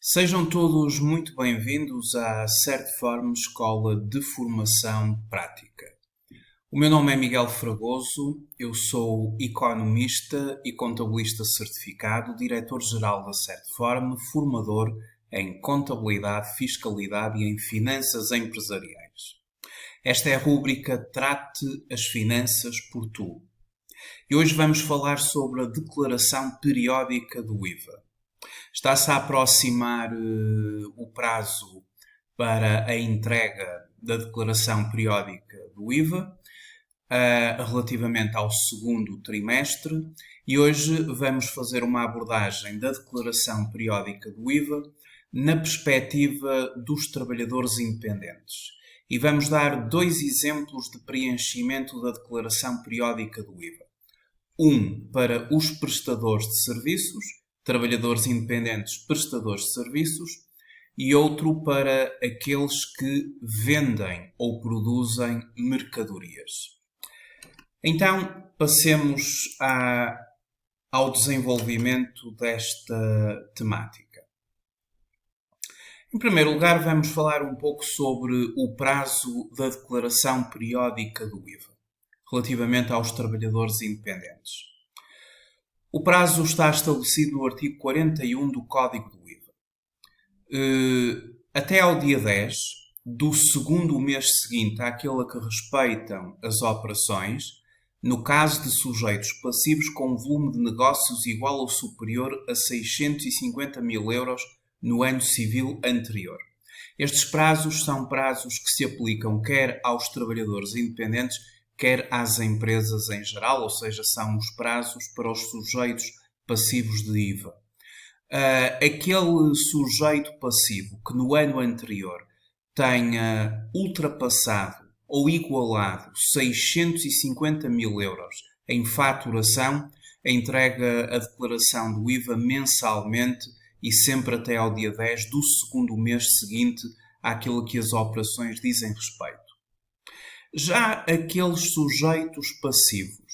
Sejam todos muito bem-vindos à Certform Escola de Formação Prática. O meu nome é Miguel Fragoso, eu sou economista e contabilista certificado, diretor-geral da Certform, formador em contabilidade, fiscalidade e em finanças empresariais. Esta é a rúbrica Trate as Finanças por Tu. E hoje vamos falar sobre a declaração periódica do IVA. Está-se a aproximar o prazo para a entrega da declaração periódica do IVA relativamente ao segundo trimestre e hoje vamos fazer uma abordagem da declaração periódica do IVA na perspectiva dos trabalhadores independentes. E vamos dar dois exemplos de preenchimento da declaração periódica do IVA. Um para os prestadores de serviços, trabalhadores independentes prestadores de serviços, e outro para aqueles que vendem ou produzem mercadorias. Então, passemos ao desenvolvimento desta temática. Em primeiro lugar, vamos falar um pouco sobre o prazo da declaração periódica do IVA, relativamente aos trabalhadores independentes. O prazo está estabelecido no artigo 41 do Código do IVA. Até ao dia 10 do segundo mês seguinte àquele a que respeitam as operações, no caso de sujeitos passivos com volume de negócios igual ou superior a 650 mil euros no ano civil anterior. Estes prazos são prazos que se aplicam quer aos trabalhadores independentes, quer às empresas em geral, ou seja, são os prazos para os sujeitos passivos de IVA. Aquele sujeito passivo que no ano anterior tenha ultrapassado ou igualado 650 mil euros em faturação, entrega a declaração do IVA mensalmente e sempre até ao dia 10 do segundo mês seguinte àquilo que as operações dizem respeito. Já aqueles sujeitos passivos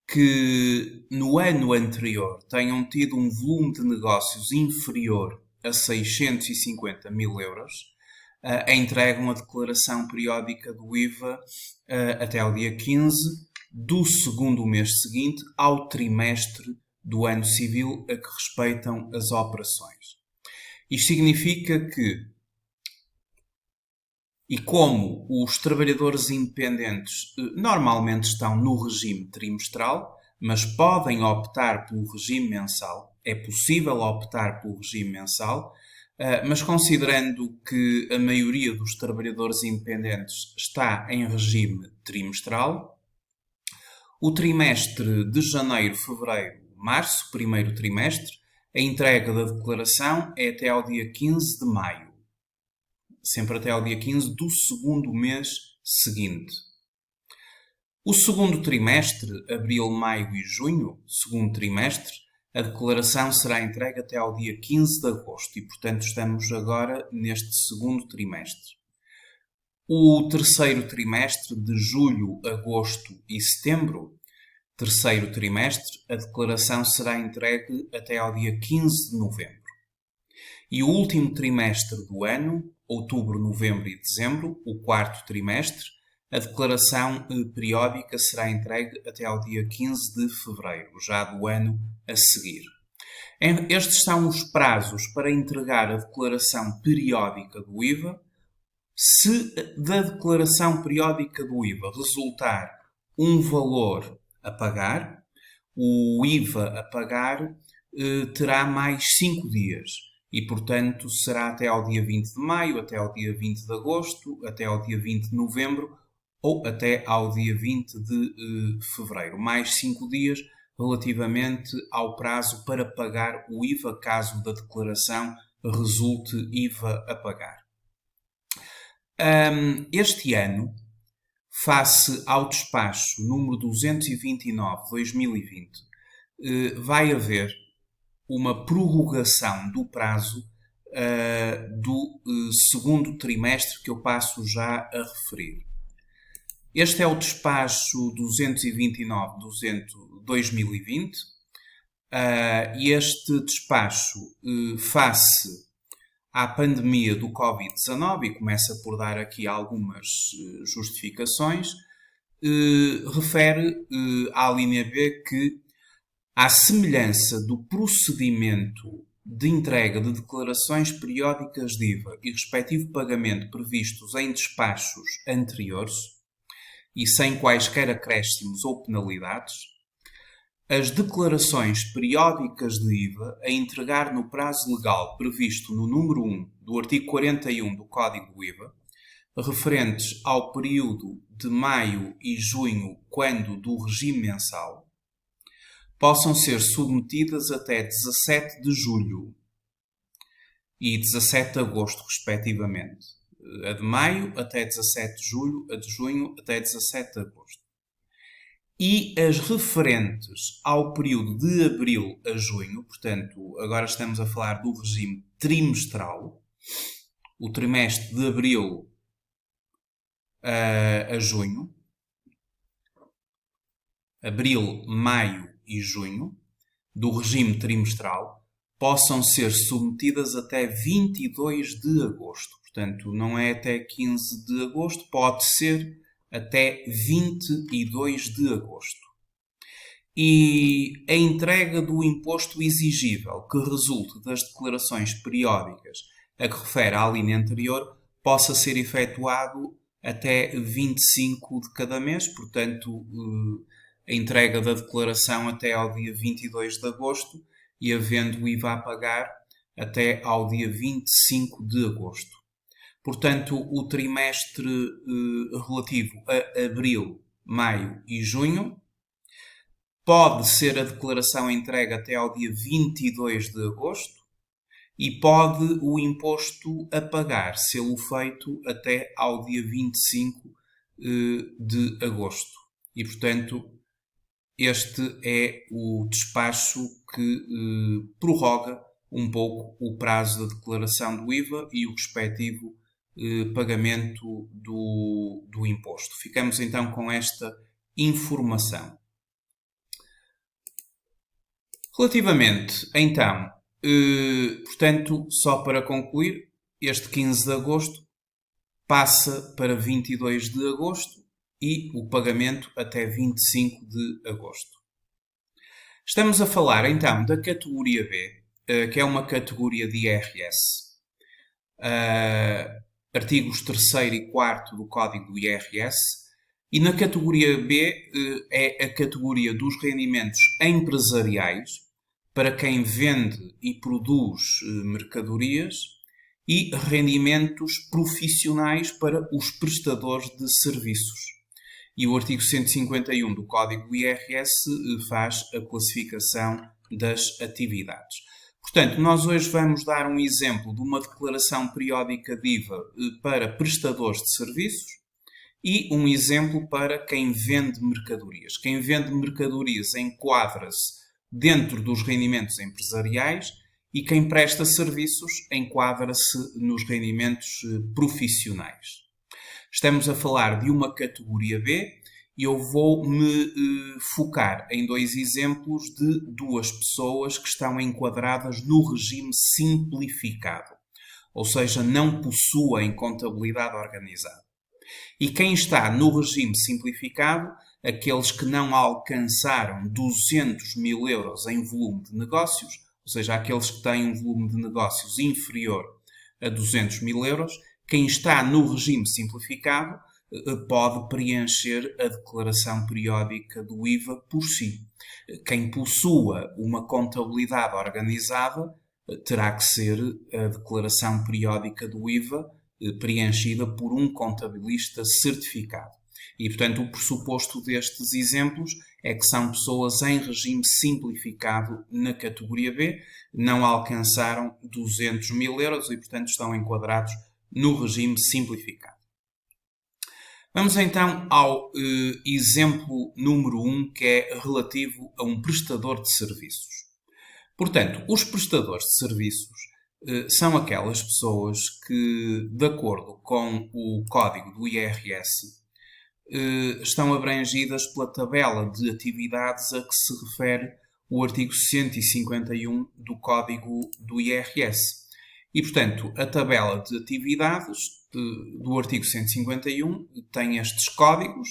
que no ano anterior tenham tido um volume de negócios inferior a 650 mil euros, entregam a declaração periódica do IVA até ao dia 15 do segundo mês seguinte ao trimestre do ano civil a que respeitam as operações. Isto significa que, e como os trabalhadores independentes normalmente estão no regime trimestral, mas podem optar pelo regime mensal, é possível optar pelo regime mensal, mas considerando que a maioria dos trabalhadores independentes está em regime trimestral, o trimestre de janeiro, fevereiro, março, primeiro trimestre, a entrega da declaração é até ao dia 15 de maio. Sempre até ao dia 15 do segundo mês seguinte. O segundo trimestre, abril, maio e junho, segundo trimestre, a declaração será entregue até ao dia 15 de agosto e, portanto, estamos agora neste segundo trimestre. O terceiro trimestre, de julho, agosto e setembro, terceiro trimestre, a declaração será entregue até ao dia 15 de novembro. E o último trimestre do ano, outubro, novembro e dezembro, o quarto trimestre, a declaração periódica será entregue até ao dia 15 de fevereiro, já do ano a seguir. Estes são os prazos para entregar a declaração periódica do IVA. Se da declaração periódica do IVA resultar um valor a pagar, o IVA a pagar terá mais 5 dias. E, portanto, será até ao dia 20 de maio, até ao dia 20 de agosto, até ao dia 20 de novembro ou até ao dia 20 de fevereiro. Mais 5 dias relativamente ao prazo para pagar o IVA, caso da declaração resulte IVA a pagar. Este ano, face ao despacho número 229/2020, vai haver uma prorrogação do prazo do segundo trimestre que eu passo já a referir. Este é o despacho 229/2020 e este despacho, face à pandemia do Covid-19, e começa por dar aqui algumas justificações, refere à linha B que, à semelhança do procedimento de entrega de declarações periódicas de IVA e respectivo pagamento previstos em despachos anteriores e sem quaisquer acréscimos ou penalidades, as declarações periódicas de IVA a entregar no prazo legal previsto no número 1 do artigo 41 do Código do IVA, referentes ao período de maio e junho, quando do regime mensal, possam ser submetidas até 17 de julho e 17 de agosto, respectivamente. A de maio até 17 de julho, a de junho até 17 de agosto. E as referentes ao período de abril a junho, portanto, agora estamos a falar do regime trimestral, o trimestre de abril a junho, abril, maio e junho, do regime trimestral, possam ser submetidas até 22 de agosto. Portanto, não é até 15 de agosto, pode ser até 22 de agosto. E a entrega do imposto exigível que resulte das declarações periódicas a que refere à linha anterior possa ser efetuado até 25 de cada mês, portanto, a entrega da declaração até ao dia 22 de agosto e havendo o IVA a pagar até ao dia 25 de agosto. Portanto, o trimestre relativo a abril, maio e junho pode ser a declaração entregue até ao dia 22 de agosto e pode o imposto a pagar ser-lo feito até ao dia 25 de agosto. E, portanto, este é o despacho que prorroga um pouco o prazo da declaração do IVA e o respectivo pagamento do imposto. Ficamos então com esta informação. Relativamente, então, portanto, só para concluir, este 15 de agosto passa para 22 de agosto e o pagamento até 25 de agosto. Estamos a falar então da categoria B, que é uma categoria de IRS. Artigos 3º e 4º do Código do IRS, e na categoria B é a categoria dos rendimentos empresariais para quem vende e produz mercadorias e rendimentos profissionais para os prestadores de serviços. E o artigo 151 do Código do IRS faz a classificação das atividades. Portanto, nós hoje vamos dar um exemplo de uma declaração periódica de IVA para prestadores de serviços e um exemplo para quem vende mercadorias. Quem vende mercadorias enquadra-se dentro dos rendimentos empresariais e quem presta serviços enquadra-se nos rendimentos profissionais. Estamos a falar de uma categoria B e eu vou me focar em dois exemplos de duas pessoas que estão enquadradas no regime simplificado, ou seja, não possuem contabilidade organizada. E quem está no regime simplificado, aqueles que não alcançaram 200 mil euros em volume de negócios, ou seja, aqueles que têm um volume de negócios inferior a 200 mil euros, quem está no regime simplificado pode preencher a declaração periódica do IVA por si. Quem possua uma contabilidade organizada terá que ser a declaração periódica do IVA preenchida por um contabilista certificado. E, portanto, o pressuposto destes exemplos é que são pessoas em regime simplificado na categoria B, não alcançaram 200 mil euros e, portanto, estão enquadrados no regime simplificado. Vamos então ao exemplo número 1, que é relativo a um prestador de serviços. Portanto, os prestadores de serviços são aquelas pessoas que, de acordo com o código do IRS, estão abrangidas pela tabela de atividades a que se refere o artigo 151 do Código do IRS. E, portanto, a tabela de atividades do artigo 151 tem estes códigos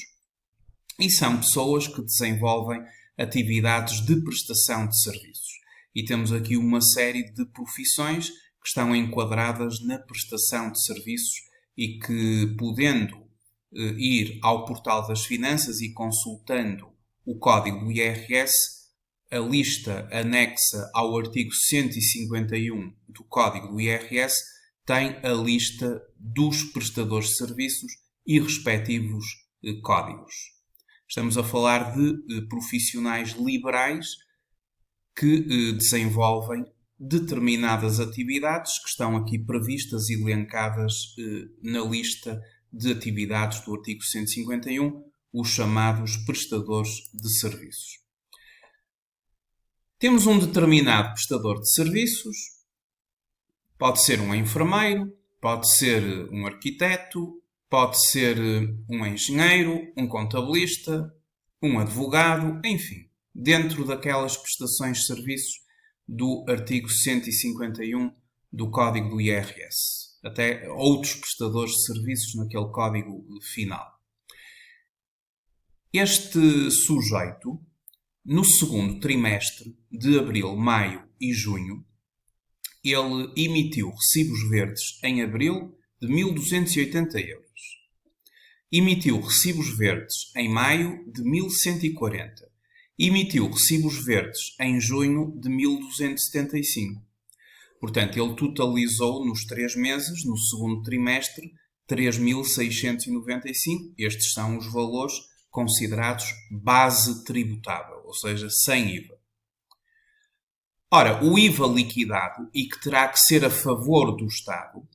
e são pessoas que desenvolvem atividades de prestação de serviços. E temos aqui uma série de profissões que estão enquadradas na prestação de serviços e que, podendo ir ao portal das finanças e consultando o código do IRS, a lista anexa ao artigo 151 do código do IRS tem a lista dos prestadores de serviços e respectivos códigos. Estamos a falar de profissionais liberais que desenvolvem determinadas atividades que estão aqui previstas e elencadas na lista de atividades do artigo 151, os chamados prestadores de serviços. Temos um determinado prestador de serviços, pode ser um enfermeiro, pode ser um arquiteto, pode ser um engenheiro, um contabilista, um advogado, enfim, dentro daquelas prestações de serviços do artigo 151 do Código do IRS. Até outros prestadores de serviços naquele código final. Este sujeito, no segundo trimestre de abril, maio e junho, ele emitiu recibos verdes em abril de 1.280 euros. Emitiu recibos verdes em maio de 1.140. Emitiu recibos verdes em junho de 1.275. Portanto, ele totalizou nos 3 meses, no segundo trimestre, 3.695. Estes são os valores considerados base tributável, ou seja, sem IVA. Ora, o IVA liquidado, e que terá que ser a favor do Estado,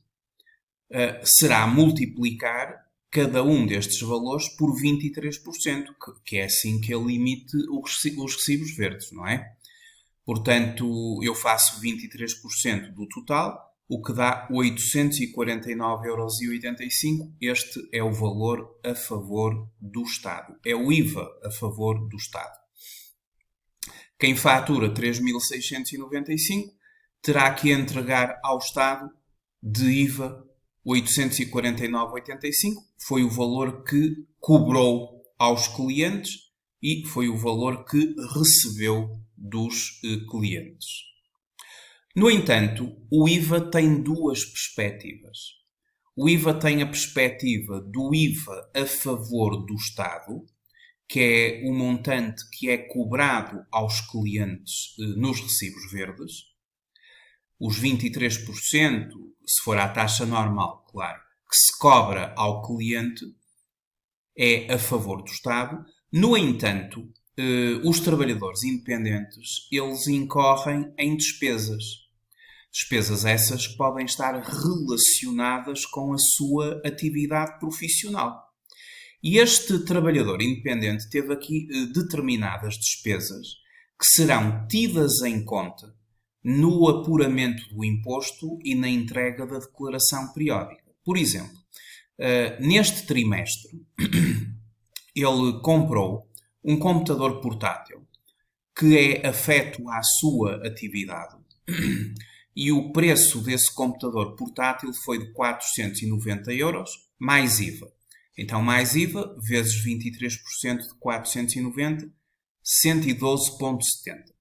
será multiplicar cada um destes valores por 23%, que é assim que ele emite os recibos verdes, não é? Portanto, eu faço 23% do total, o que dá 849,85 euros. Este é o valor a favor do Estado. É o IVA a favor do Estado. Quem fatura 3.695 terá que entregar ao Estado de IVA 849,85. Foi o valor que cobrou aos clientes e foi o valor que recebeu dos clientes. No entanto, o IVA tem duas perspectivas. O IVA tem a perspectiva do IVA a favor do Estado, que é o montante que é cobrado aos clientes nos recibos verdes. Os 23%, se for a taxa normal, claro, que se cobra ao cliente, é a favor do Estado. No entanto, os trabalhadores independentes, eles incorrem em despesas. Despesas essas que podem estar relacionadas com a sua atividade profissional. E este trabalhador independente teve aqui determinadas despesas que serão tidas em conta no apuramento do imposto e na entrega da declaração periódica. Por exemplo, neste trimestre, ele comprou um computador portátil que é afeto à sua atividade e o preço desse computador portátil foi de 490 euros, mais IVA. Então, mais IVA, vezes 23% de 490, 112,70.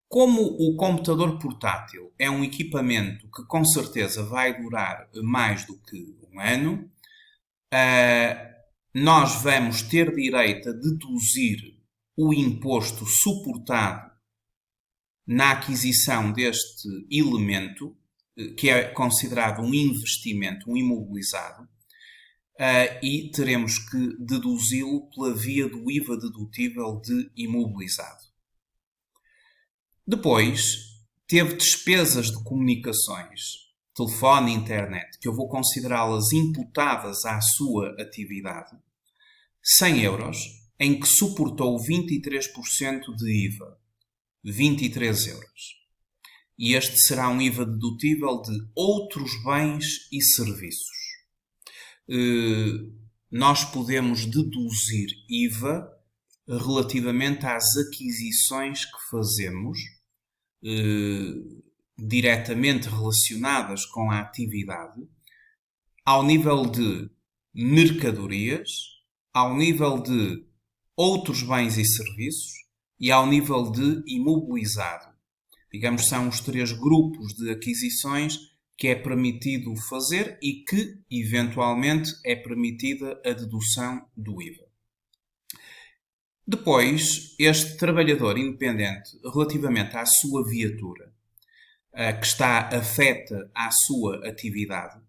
Como o computador portátil é um equipamento que com certeza vai durar mais do que um ano, nós vamos ter direito a deduzir o imposto suportado na aquisição deste elemento, que é considerado um investimento, um imobilizado, e teremos que deduzi-lo pela via do IVA dedutível de imobilizado. Depois, teve despesas de comunicações, telefone e internet, que eu vou considerá-las imputadas à sua atividade, 100 euros, em que suportou 23% de IVA, 23 euros. E este será um IVA dedutível de outros bens e serviços. Nós podemos deduzir IVA relativamente às aquisições que fazemos diretamente relacionadas com a atividade, ao nível de mercadorias, ao nível de outros bens e serviços e ao nível de imobilizado. Digamos, são os 3 grupos de aquisições que é permitido fazer e que, eventualmente, é permitida a dedução do IVA. Depois, este trabalhador independente, relativamente à sua viatura, que está afeta à sua atividade,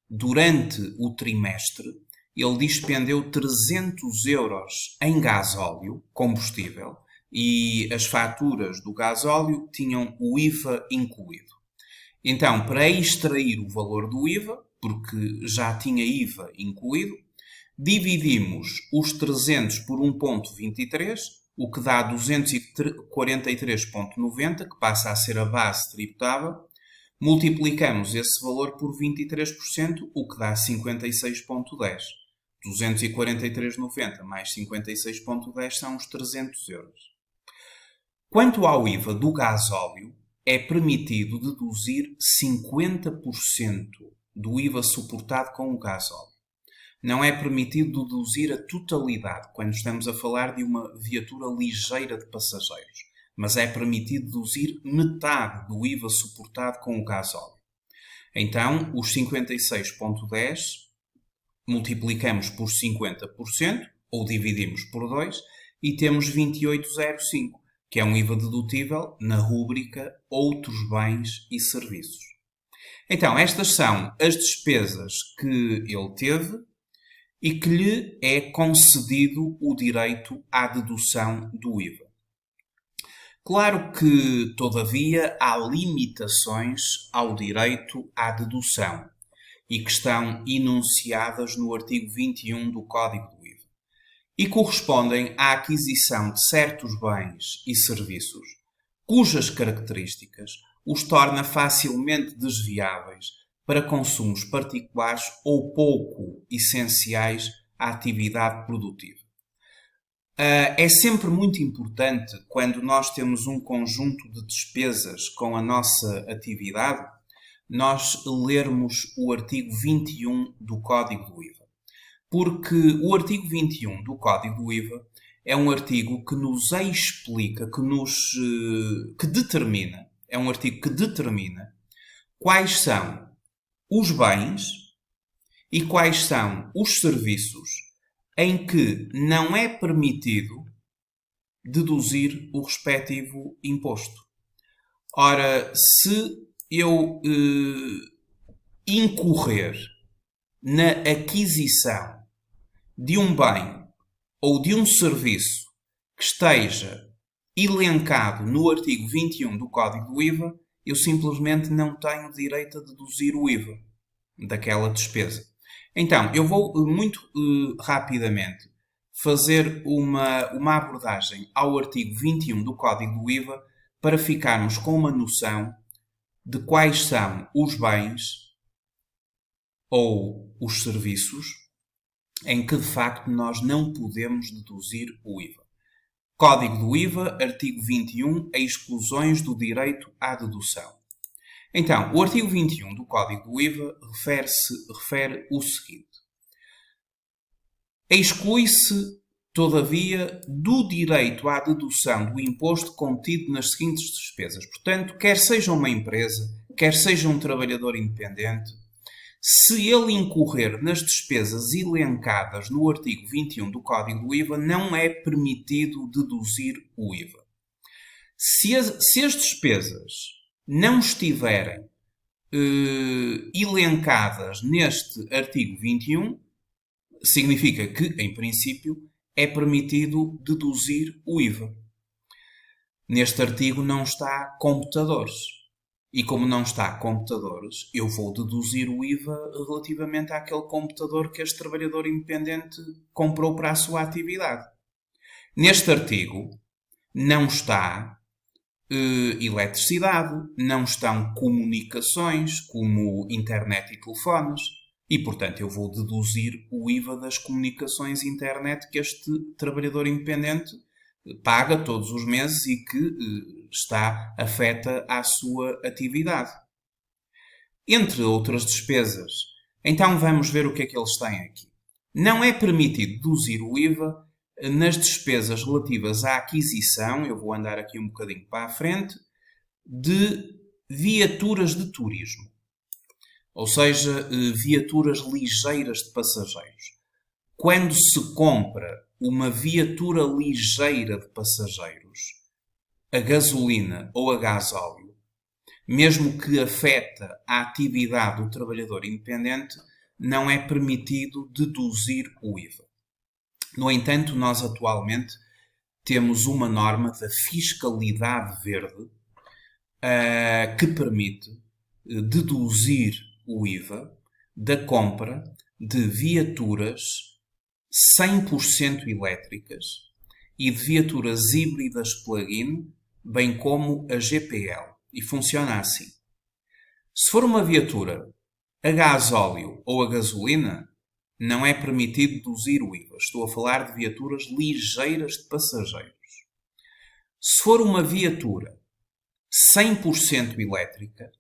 durante o trimestre, ele dispendeu 300 euros em gasóleo, combustível, e as faturas do gasóleo tinham o IVA incluído. Então, para extrair o valor do IVA, porque já tinha IVA incluído, dividimos os 300 por 1,23, o que dá 243,90, que passa a ser a base tributável. Multiplicamos esse valor por 23%, o que dá 56,10. 243,90 mais 56,10 são os 300 euros. Quanto ao IVA do gasóleo, é permitido deduzir 50% do IVA suportado com o gasóleo. Não é permitido deduzir a totalidade quando estamos a falar de uma viatura ligeira de passageiros, mas é permitido deduzir metade do IVA suportado com o gasóleo. Então, os 56,10 multiplicamos por 50% ou dividimos por 2 e temos 28,05, que é um IVA dedutível na rúbrica Outros Bens e Serviços. Então, estas são as despesas que ele teve e que lhe é concedido o direito à dedução do IVA. Claro que, todavia, há limitações ao direito à dedução e que estão enunciadas no artigo 21 do Código do IVA e correspondem à aquisição de certos bens e serviços cujas características os torna facilmente desviáveis para consumos particulares ou pouco essenciais à atividade produtiva. É sempre muito importante, quando nós temos um conjunto de despesas com a nossa atividade, nós lermos o artigo 21 do Código do IVA. Porque o artigo 21 do Código do IVA é um artigo que nos explica, que determina, é um artigo que determina quais são os bens e quais são os serviços em que não é permitido deduzir o respectivo imposto. Ora, se eu incorrer na aquisição de um bem ou de um serviço que esteja elencado no artigo 21 do Código do IVA, eu simplesmente não tenho direito a deduzir o IVA daquela despesa. Então, eu vou muito rapidamente fazer uma abordagem ao artigo 21 do Código do IVA para ficarmos com uma noção de quais são os bens ou os serviços em que, de facto, nós não podemos deduzir o IVA. Código do IVA, artigo 21, exclusões do direito à dedução. Então, o artigo 21 do Código do IVA refere o seguinte. Exclui-se, todavia, do direito à dedução do imposto contido nas seguintes despesas. Portanto, quer seja uma empresa, quer seja um trabalhador independente, se ele incorrer nas despesas elencadas no artigo 21 do Código do IVA, não é permitido deduzir o IVA. Se as despesas não estiverem elencadas neste artigo 21, significa que, em princípio, é permitido deduzir o IVA. Neste artigo não está computadores. E como não está computadores, eu vou deduzir o IVA relativamente àquele computador que este trabalhador independente comprou para a sua atividade. Neste artigo não está eletricidade, não estão comunicações como internet e telefones e, portanto, eu vou deduzir o IVA das comunicações e internet que este trabalhador independente paga todos os meses e que afeta à sua atividade. Entre outras despesas. Então vamos ver o que é que eles têm aqui. Não é permitido deduzir o IVA nas despesas relativas à aquisição, eu vou andar aqui um bocadinho para a frente, de viaturas de turismo. Ou seja, viaturas ligeiras de passageiros. Quando se compra uma viatura ligeira de passageiros, a gasolina ou a gasóleo, mesmo que afeta a atividade do trabalhador independente, não é permitido deduzir o IVA. No entanto, nós atualmente temos uma norma da fiscalidade verde que permite deduzir o IVA da compra de viaturas 100% elétricas e de viaturas híbridas plug-in, bem como a GPL. E funciona assim. Se for uma viatura a gasóleo ou a gasolina, não é permitido deduzir o IVA. Estou a falar de viaturas ligeiras de passageiros. Se for uma viatura 100% elétrica,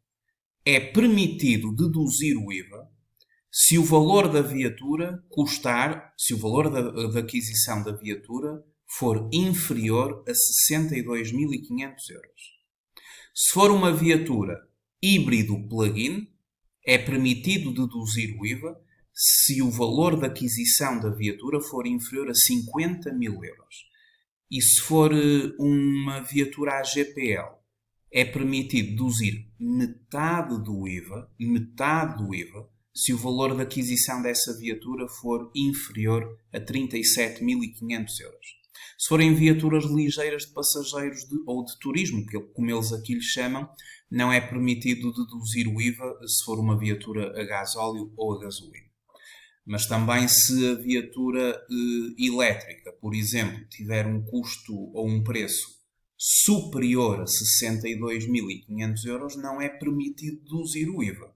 é permitido deduzir o IVA se o valor da viatura se o valor da aquisição da viatura for inferior a 62.500 euros. Se for uma viatura híbrido plug-in, é permitido deduzir o IVA se o valor da aquisição da viatura for inferior a 50.000 euros. E se for uma viatura à GPL, é permitido deduzir metade do IVA, se o valor da aquisição dessa viatura for inferior a 37.500 euros. Se forem viaturas ligeiras de passageiros ou de turismo, como eles aqui lhe chamam, não é permitido deduzir o IVA se for uma viatura a gasóleo ou a gasolina. Mas também se a viatura elétrica, por exemplo, tiver um custo ou um preço superior a 62.500 euros, não é permitido deduzir o IVA.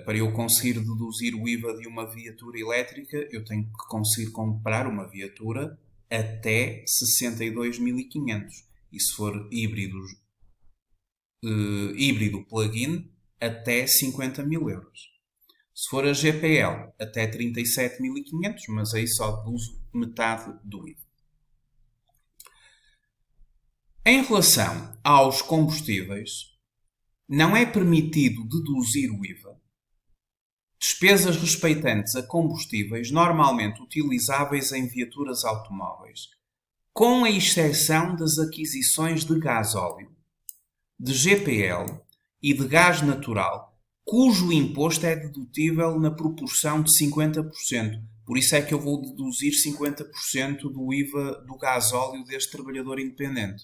Para eu conseguir deduzir o IVA de uma viatura elétrica, eu tenho que conseguir comprar uma viatura até 62.500. E se for híbrido plug-in, até 50.000 euros. Se for a GPL, até 37.500, mas aí só deduzo metade do IVA. Em relação aos combustíveis, não é permitido deduzir o IVA despesas respeitantes a combustíveis normalmente utilizáveis em viaturas automóveis, com a exceção das aquisições de gasóleo, de GPL e de gás natural, cujo imposto é dedutível na proporção de 50%. Por isso é que eu vou deduzir 50% do IVA do gasóleo deste trabalhador independente.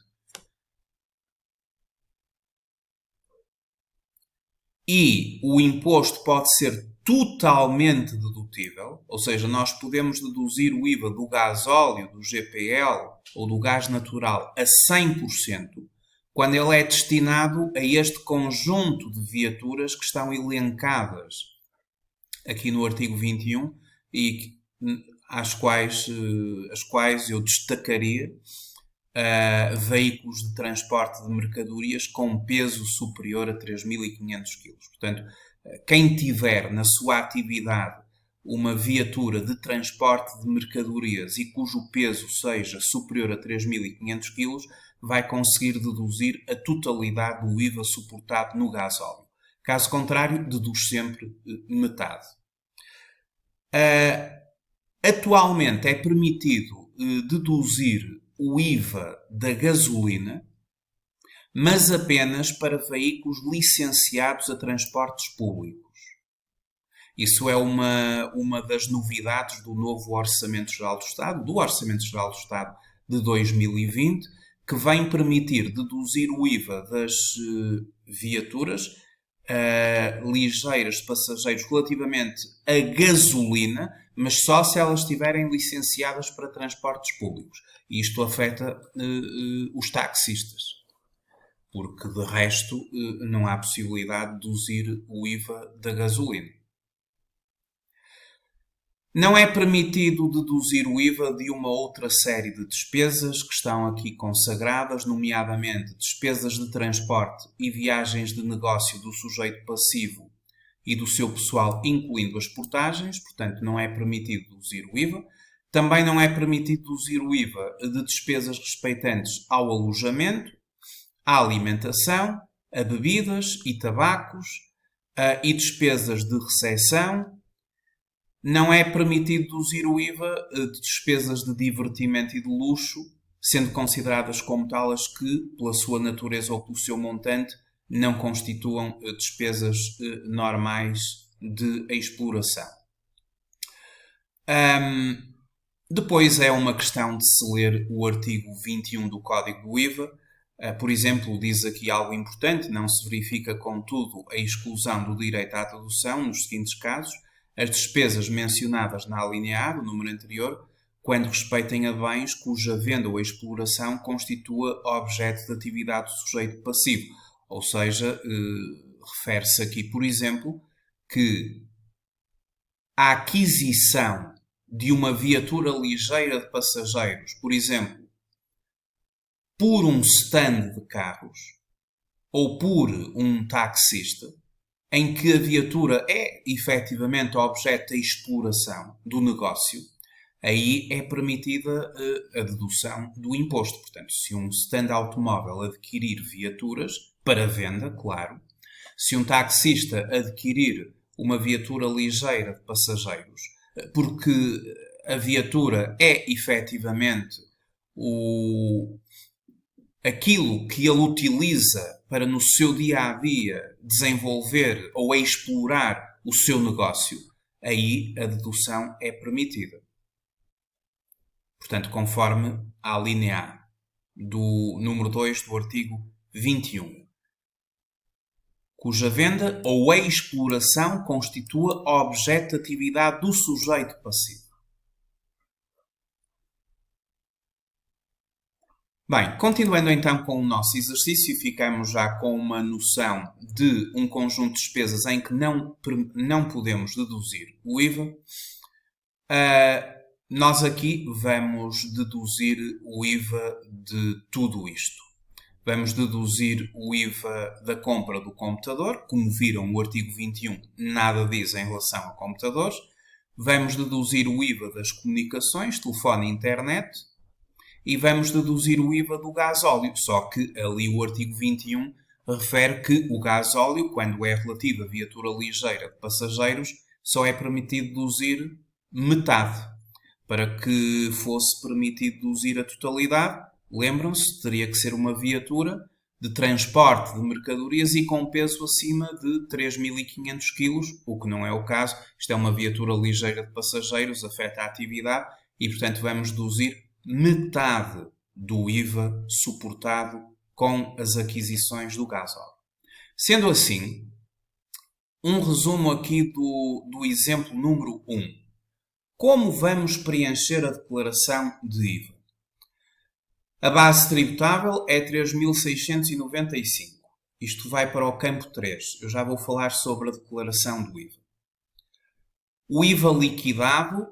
E o imposto pode ser totalmente dedutível, ou seja, nós podemos deduzir o IVA do gasóleo, do GPL ou do gás natural a 100%, quando ele é destinado a este conjunto de viaturas que estão elencadas aqui no artigo 21 e as quais eu destacaria veículos de transporte de mercadorias com peso superior a 3.500 kg. Portanto, quem tiver na sua atividade uma viatura de transporte de mercadorias e cujo peso seja superior a 3.500 kg, vai conseguir deduzir a totalidade do IVA suportado no gasóleo. Caso contrário, deduz sempre metade. Atualmente é permitido deduzir o IVA da gasolina, mas apenas para veículos licenciados a transportes públicos. Isso é uma das novidades do novo Orçamento Geral do Estado, do Orçamento Geral do Estado de 2020, que vem permitir deduzir o IVA das viaturas ligeiras de passageiros relativamente a gasolina, mas só se elas estiverem licenciadas para transportes públicos. E isto afeta os taxistas, porque de resto não há possibilidade de deduzir o IVA da gasolina. Não é permitido deduzir o IVA de uma outra série de despesas que estão aqui consagradas, nomeadamente despesas de transporte e viagens de negócio do sujeito passivo e do seu pessoal, incluindo as portagens, portanto, não é permitido deduzir o IVA. Também não é permitido deduzir o IVA de despesas respeitantes ao alojamento, à alimentação, a bebidas e tabacos e despesas de recepção. Não é permitido deduzir o IVA de despesas de divertimento e de luxo, sendo consideradas como talas que, pela sua natureza ou pelo seu montante, não constituam despesas normais de exploração. Depois é uma questão de se ler o artigo 21 do Código do IVA. Por exemplo, diz aqui algo importante: não se verifica, contudo, a exclusão do direito à dedução nos seguintes casos: as despesas mencionadas na alínea A do número anterior, quando respeitem a bens cuja venda ou exploração constitua objeto de atividade do sujeito passivo. Ou seja, refere-se aqui, por exemplo, que a aquisição de uma viatura ligeira de passageiros, por exemplo, por um stand de carros ou por um taxista, em que a viatura é efetivamente objeto de exploração do negócio, aí é permitida a dedução do imposto. Portanto, se um stand automóvel adquirir viaturas, para venda, claro, se um taxista adquirir uma viatura ligeira de passageiros, porque a viatura é efetivamente aquilo que ele utiliza para no seu dia-a-dia desenvolver ou explorar o seu negócio, aí a dedução é permitida. Portanto, conforme a linha A do número 2 do artigo 21, cuja venda ou exploração constitua objeto de atividade do sujeito passivo. Bem, continuando então com o nosso exercício, ficamos já com uma noção de um conjunto de despesas em que não podemos deduzir o IVA. Nós aqui vamos deduzir o IVA de tudo isto. Vamos deduzir o IVA da compra do computador. Como viram, o artigo 21 nada diz em relação a computadores. Vamos deduzir o IVA das comunicações, telefone e internet. E vamos deduzir o IVA do gasóleo. Só que ali o artigo 21 refere que o gasóleo, quando é relativo a viatura ligeira de passageiros, só é permitido deduzir metade. Para que fosse permitido deduzir a totalidade, lembram-se, teria que ser uma viatura de transporte de mercadorias e com peso acima de 3.500 kg, o que não é o caso. Isto é uma viatura ligeira de passageiros, afeta a atividade e, portanto, vamos deduzir metade do IVA suportado com as aquisições do gasóleo. Sendo assim, um resumo aqui do exemplo número 1. Como vamos preencher a declaração de IVA? A base tributável é 3.695. Isto vai para o campo 3. Eu já vou falar sobre a declaração do IVA. O IVA liquidado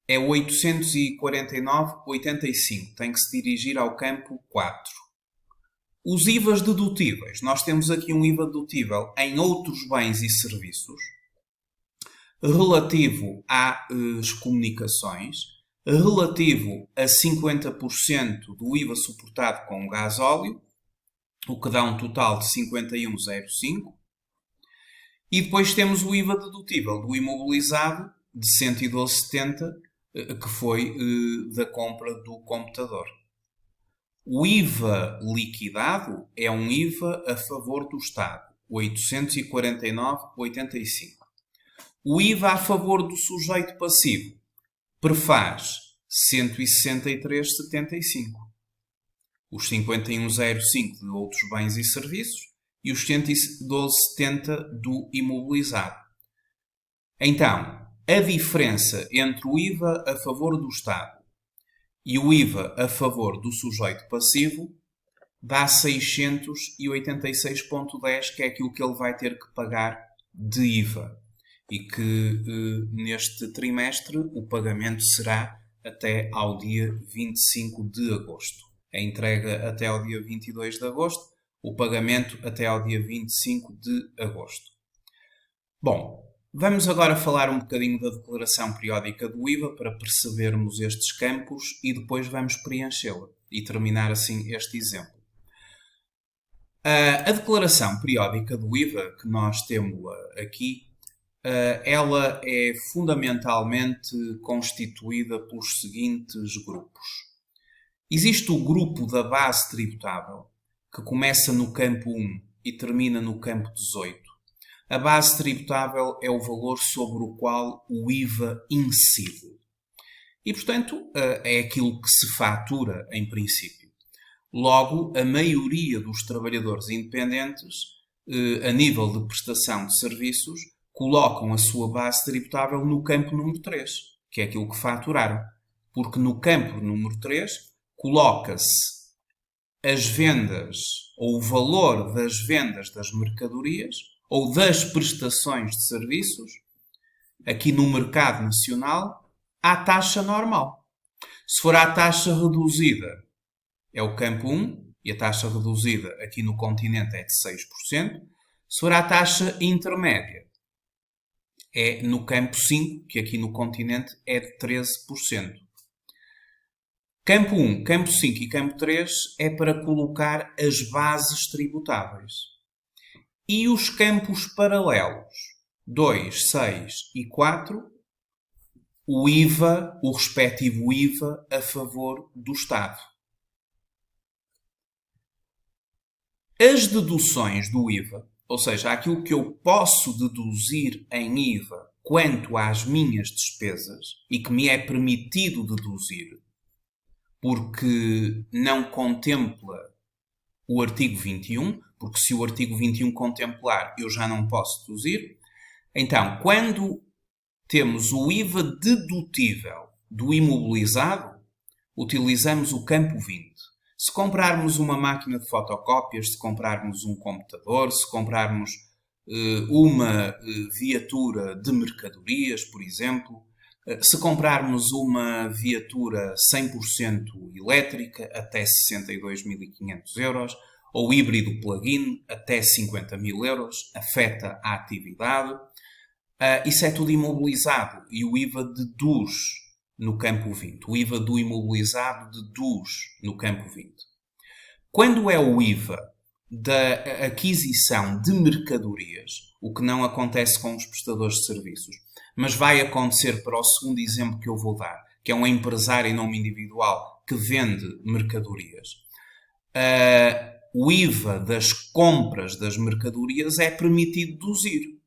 é 849,85. Tem que se dirigir ao campo 4. Os IVAs dedutíveis. Nós temos aqui um IVA dedutível em outros bens e serviços, relativo às comunicações, relativo a 50% do IVA suportado com o gasóleo, o que dá um total de 51,05. E depois temos o IVA dedutível do imobilizado de 112,70, que foi da compra do computador. O IVA liquidado é um IVA a favor do Estado, 849,85. O IVA a favor do sujeito passivo prefaz 163,75. Os 51,05 de outros bens e serviços e os 112,70 do imobilizado. Então, a diferença entre o IVA a favor do Estado e o IVA a favor do sujeito passivo dá 686,10, que é aquilo que ele vai ter que pagar de IVA. e que neste trimestre o pagamento será até ao dia 25 de agosto. A entrega até ao dia 22 de agosto, o pagamento até ao dia 25 de agosto. Bom, vamos agora falar um bocadinho da declaração periódica do IVA para percebermos estes campos e depois vamos preenchê-la e terminar assim este exemplo. A declaração periódica do IVA que nós temos aqui, ela é fundamentalmente constituída pelos seguintes grupos. Existe o grupo da base tributável, que começa no campo 1 e termina no campo 18. A base tributável é o valor sobre o qual o IVA incide. E, portanto, é aquilo que se fatura em princípio. Logo, a maioria dos trabalhadores independentes, a nível de prestação de serviços, colocam a sua base tributável no campo número 3, que é aquilo que faturaram. Porque no campo número 3 coloca-se as vendas ou o valor das vendas das mercadorias ou das prestações de serviços, aqui no mercado nacional, à taxa normal. Se for à taxa reduzida, é o campo 1, e a taxa reduzida aqui no continente é de 6%. Se for à taxa intermédia, é no campo 5, que aqui no continente é de 13%. Campo 1, campo 5 e campo 3 é para colocar as bases tributáveis. E os campos paralelos, 2, 6 e 4, o IVA, o respectivo IVA a favor do Estado. As deduções do IVA, ou seja, aquilo que eu posso deduzir em IVA quanto às minhas despesas e que me é permitido deduzir, porque não contempla o artigo 21, porque se o artigo 21 contemplar, eu já não posso deduzir. Então, quando temos o IVA dedutível do imobilizado, utilizamos o campo 20. Se comprarmos uma máquina de fotocópias, se comprarmos um computador, se comprarmos uma viatura de mercadorias, por exemplo, se comprarmos uma viatura 100% elétrica até 62.500 euros, ou híbrido plug-in até 50.000 euros, afeta a atividade. Isso é tudo imobilizado e o IVA deduz no campo 20. O IVA do imobilizado deduz no campo 20. Quando é o IVA da aquisição de mercadorias, o que não acontece com os prestadores de serviços, mas vai acontecer para o segundo exemplo que eu vou dar, que é um empresário em nome individual que vende mercadorias. O IVA das compras das mercadorias é permitido deduzir.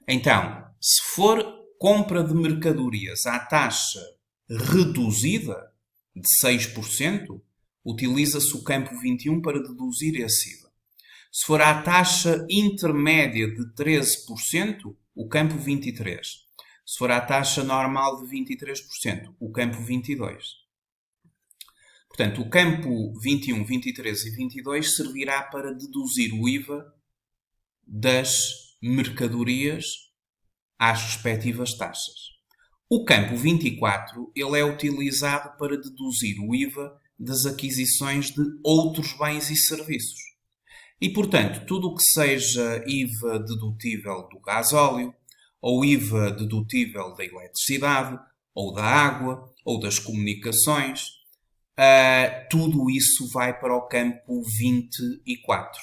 Então, se for compra de mercadorias à taxa reduzida de 6%, utiliza-se o campo 21 para deduzir esse IVA. Se for à taxa intermédia de 13%, o campo 23. Se for à taxa normal de 23%, o campo 22. Portanto, o campo 21, 23 e 22 servirá para deduzir o IVA das mercadorias às respectivas taxas. O campo 24 ele é utilizado para deduzir o IVA das aquisições de outros bens e serviços. E, portanto, tudo o que seja IVA dedutível do gasóleo, ou IVA dedutível da eletricidade, ou da água, ou das comunicações, tudo isso vai para o campo 24.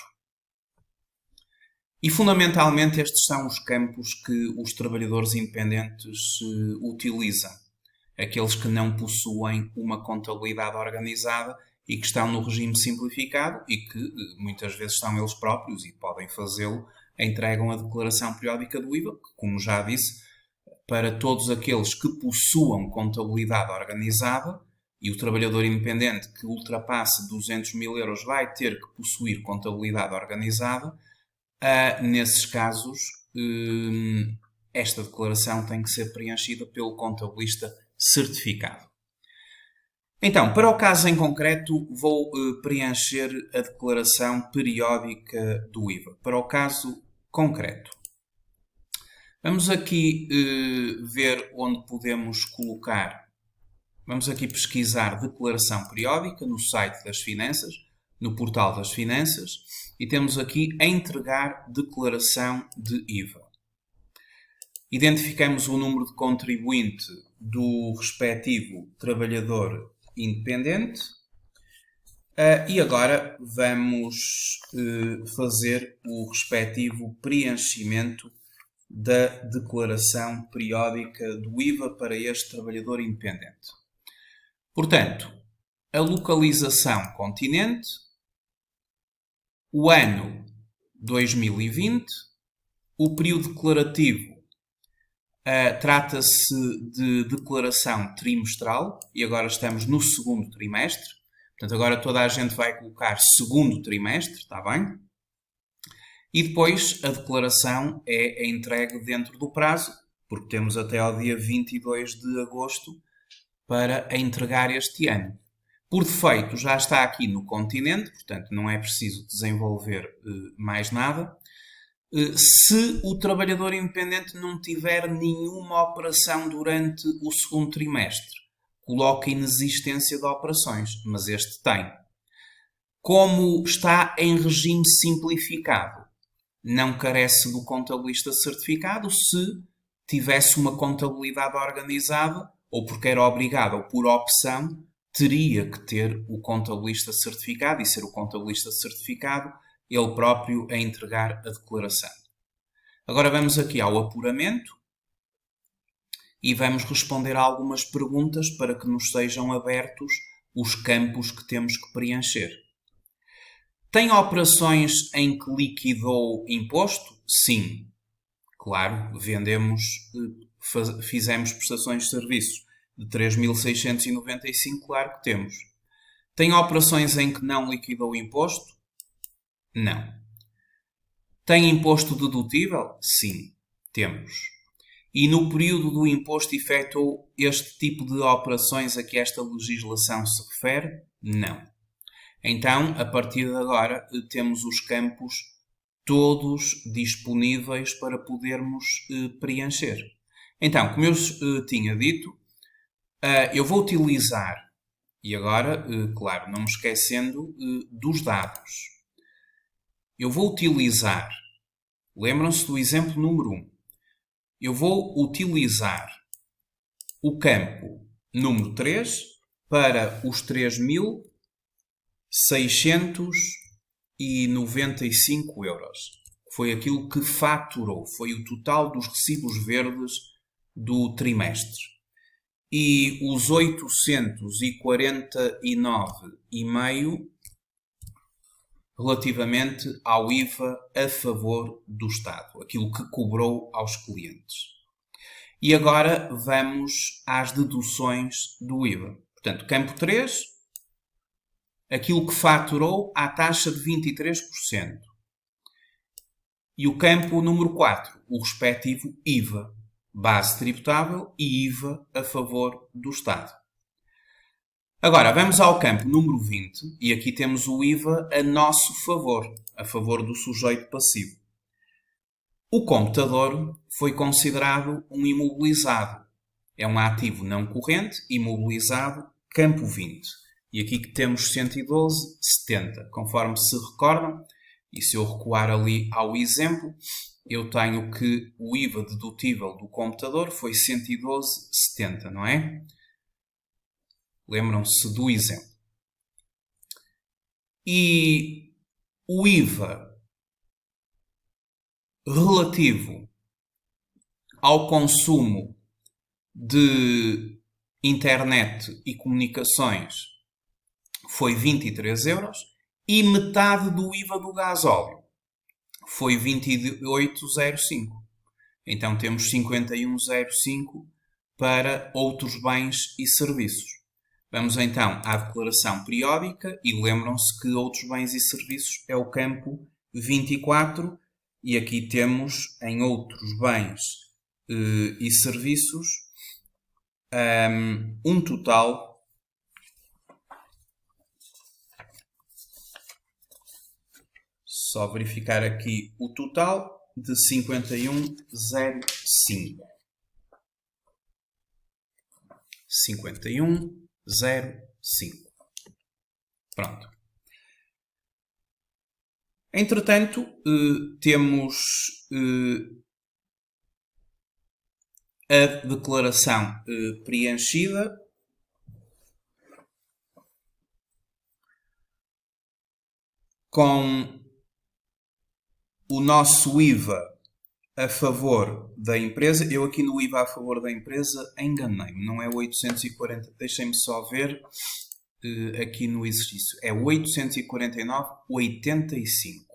E, fundamentalmente, estes são os campos que os trabalhadores independentes utilizam. Aqueles que não possuem uma contabilidade organizada e que estão no regime simplificado e que muitas vezes são eles próprios e podem fazê-lo, entregam a declaração periódica do IVA, que, como já disse, para todos aqueles que possuam contabilidade organizada, e o trabalhador independente que ultrapasse 200.000 euros vai ter que possuir contabilidade organizada. Nesses casos, esta declaração tem que ser preenchida pelo contabilista certificado. Então, para o caso em concreto, vou preencher a declaração periódica do IVA. Para o caso concreto. Vamos aqui ver onde podemos colocar. Vamos aqui pesquisar declaração periódica no site das finanças, no portal das finanças, e temos aqui entregar declaração de IVA. Identificamos o número de contribuinte do respectivo trabalhador independente e agora vamos fazer o respectivo preenchimento da declaração periódica do IVA para este trabalhador independente. Portanto, a localização continente, o ano 2020, o período declarativo trata-se de declaração trimestral e agora estamos no segundo trimestre. Portanto, agora toda a gente vai colocar segundo trimestre, está bem? E depois a declaração é entregue dentro do prazo, porque temos até ao dia 22 de agosto para a entregar este ano. Por defeito já está aqui no continente, portanto não é preciso desenvolver mais nada. Se o trabalhador independente não tiver nenhuma operação durante o segundo trimestre, coloca inexistência de operações, mas este tem. Como está em regime simplificado, não carece do contabilista certificado se tivesse uma contabilidade organizada, ou porque era obrigado, ou por opção, teria que ter o contabilista certificado e ser o contabilista certificado ele próprio a entregar a declaração. Agora vamos aqui ao apuramento e vamos responder a algumas perguntas para que nos sejam abertos os campos que temos que preencher. Tem operações em que liquidou imposto? Sim. Claro, fizemos prestações de serviços de 3.695, claro que temos. Tem operações em que não liquidou imposto? Não. Tem imposto dedutível? Sim, temos. E no período do imposto efetuou este tipo de operações a que esta legislação se refere? Não. Então, a partir de agora, temos os campos todos disponíveis para podermos preencher. Então, como eu tinha dito, eu vou utilizar, e agora, claro, não me esquecendo dos dados. Eu vou utilizar, lembram-se do exemplo número 1, eu vou utilizar o campo número 3 para os 3.695 euros. Foi aquilo que faturou, foi o total dos recibos verdes do trimestre. E os 849,5 relativamente ao IVA a favor do Estado, aquilo que cobrou aos clientes. E agora vamos às deduções do IVA. Portanto, campo 3, aquilo que faturou à taxa de 23%. E o campo número 4, o respectivo IVA, base tributável e IVA a favor do Estado. Agora, vamos ao campo número 20 e aqui temos o IVA a nosso favor, a favor do sujeito passivo. O computador foi considerado um imobilizado. É um ativo não corrente, imobilizado, campo 20. E aqui que temos 112,70. Conforme se recordam, e se eu recuar ali ao exemplo, eu tenho que o IVA dedutível do computador foi 112,70, não é? Lembram-se do exemplo. E o IVA relativo ao consumo de internet e comunicações foi 23 euros e metade do IVA do gasóleo foi 28,05. Então temos 51,05 para outros bens e serviços. Vamos então à declaração periódica e lembram-se que outros bens e serviços é o campo 24 e aqui temos em outros bens e serviços um total só verificar aqui o total de 51,05. 51,05. Pronto. Entretanto, temos a declaração preenchida com o nosso IVA a favor da empresa. Eu aqui no IVA a favor da empresa enganei-me, não é 840, deixem-me só ver aqui no exercício, é 849,85.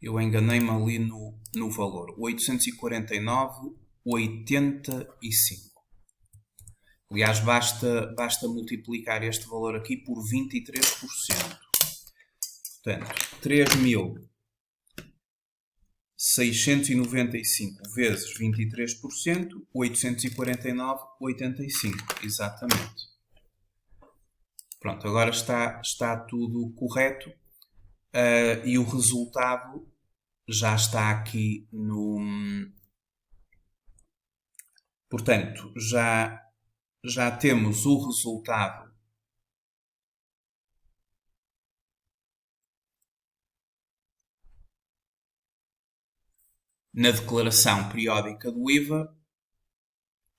Eu enganei-me ali no valor, 849,85. Aliás, basta multiplicar este valor aqui por 23%. Portanto, 3.695 vezes 23%, 849,85. Exatamente. Pronto, agora está tudo correto e o resultado já está aqui no... Portanto, já temos o resultado na declaração periódica do IVA,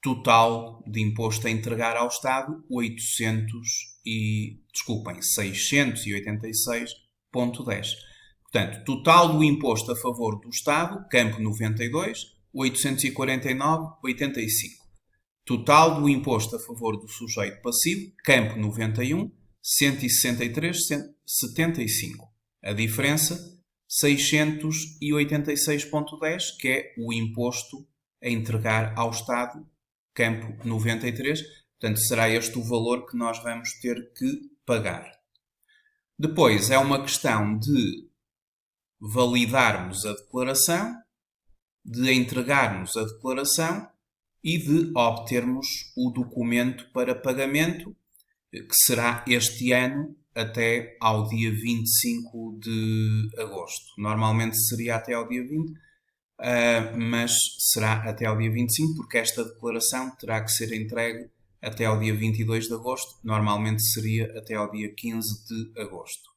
total de imposto a entregar ao Estado, 686,10. Portanto, total do imposto a favor do Estado, campo 92, 849,85. Total do imposto a favor do sujeito passivo, campo 91, 163,75. A diferença, 686,10, que é o imposto a entregar ao Estado, campo 93. Portanto, será este o valor que nós vamos ter que pagar. Depois, é uma questão de validarmos a declaração, de entregarmos a declaração e de obtermos o documento para pagamento, que será este ano até ao dia 25 de agosto. Normalmente seria até ao dia 20, mas será até ao dia 25, porque esta declaração terá que ser entregue até ao dia 22 de agosto. Normalmente seria até ao dia 15 de agosto.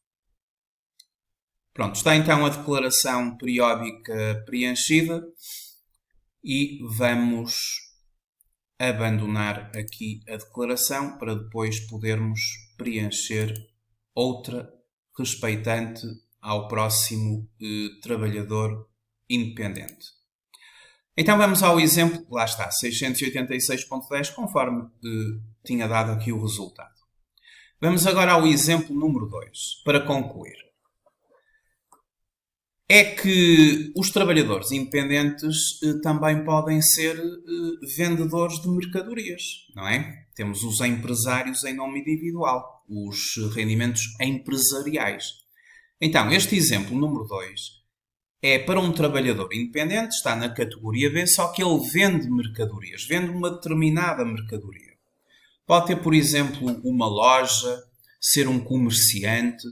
Pronto, está então a declaração periódica preenchida e vamos abandonar aqui a declaração para depois podermos preencher outra respeitante ao próximo trabalhador independente. Então vamos ao exemplo, lá está, 686,10, conforme tinha dado aqui o resultado. Vamos agora ao exemplo número 2, para concluir. É que os trabalhadores independentes também podem ser vendedores de mercadorias, não é? Temos os empresários em nome individual, os rendimentos empresariais. Então, este exemplo número 2 é para um trabalhador independente, está na categoria B, só que ele vende mercadorias, vende uma determinada mercadoria. Pode ter, por exemplo, uma loja, ser um comerciante.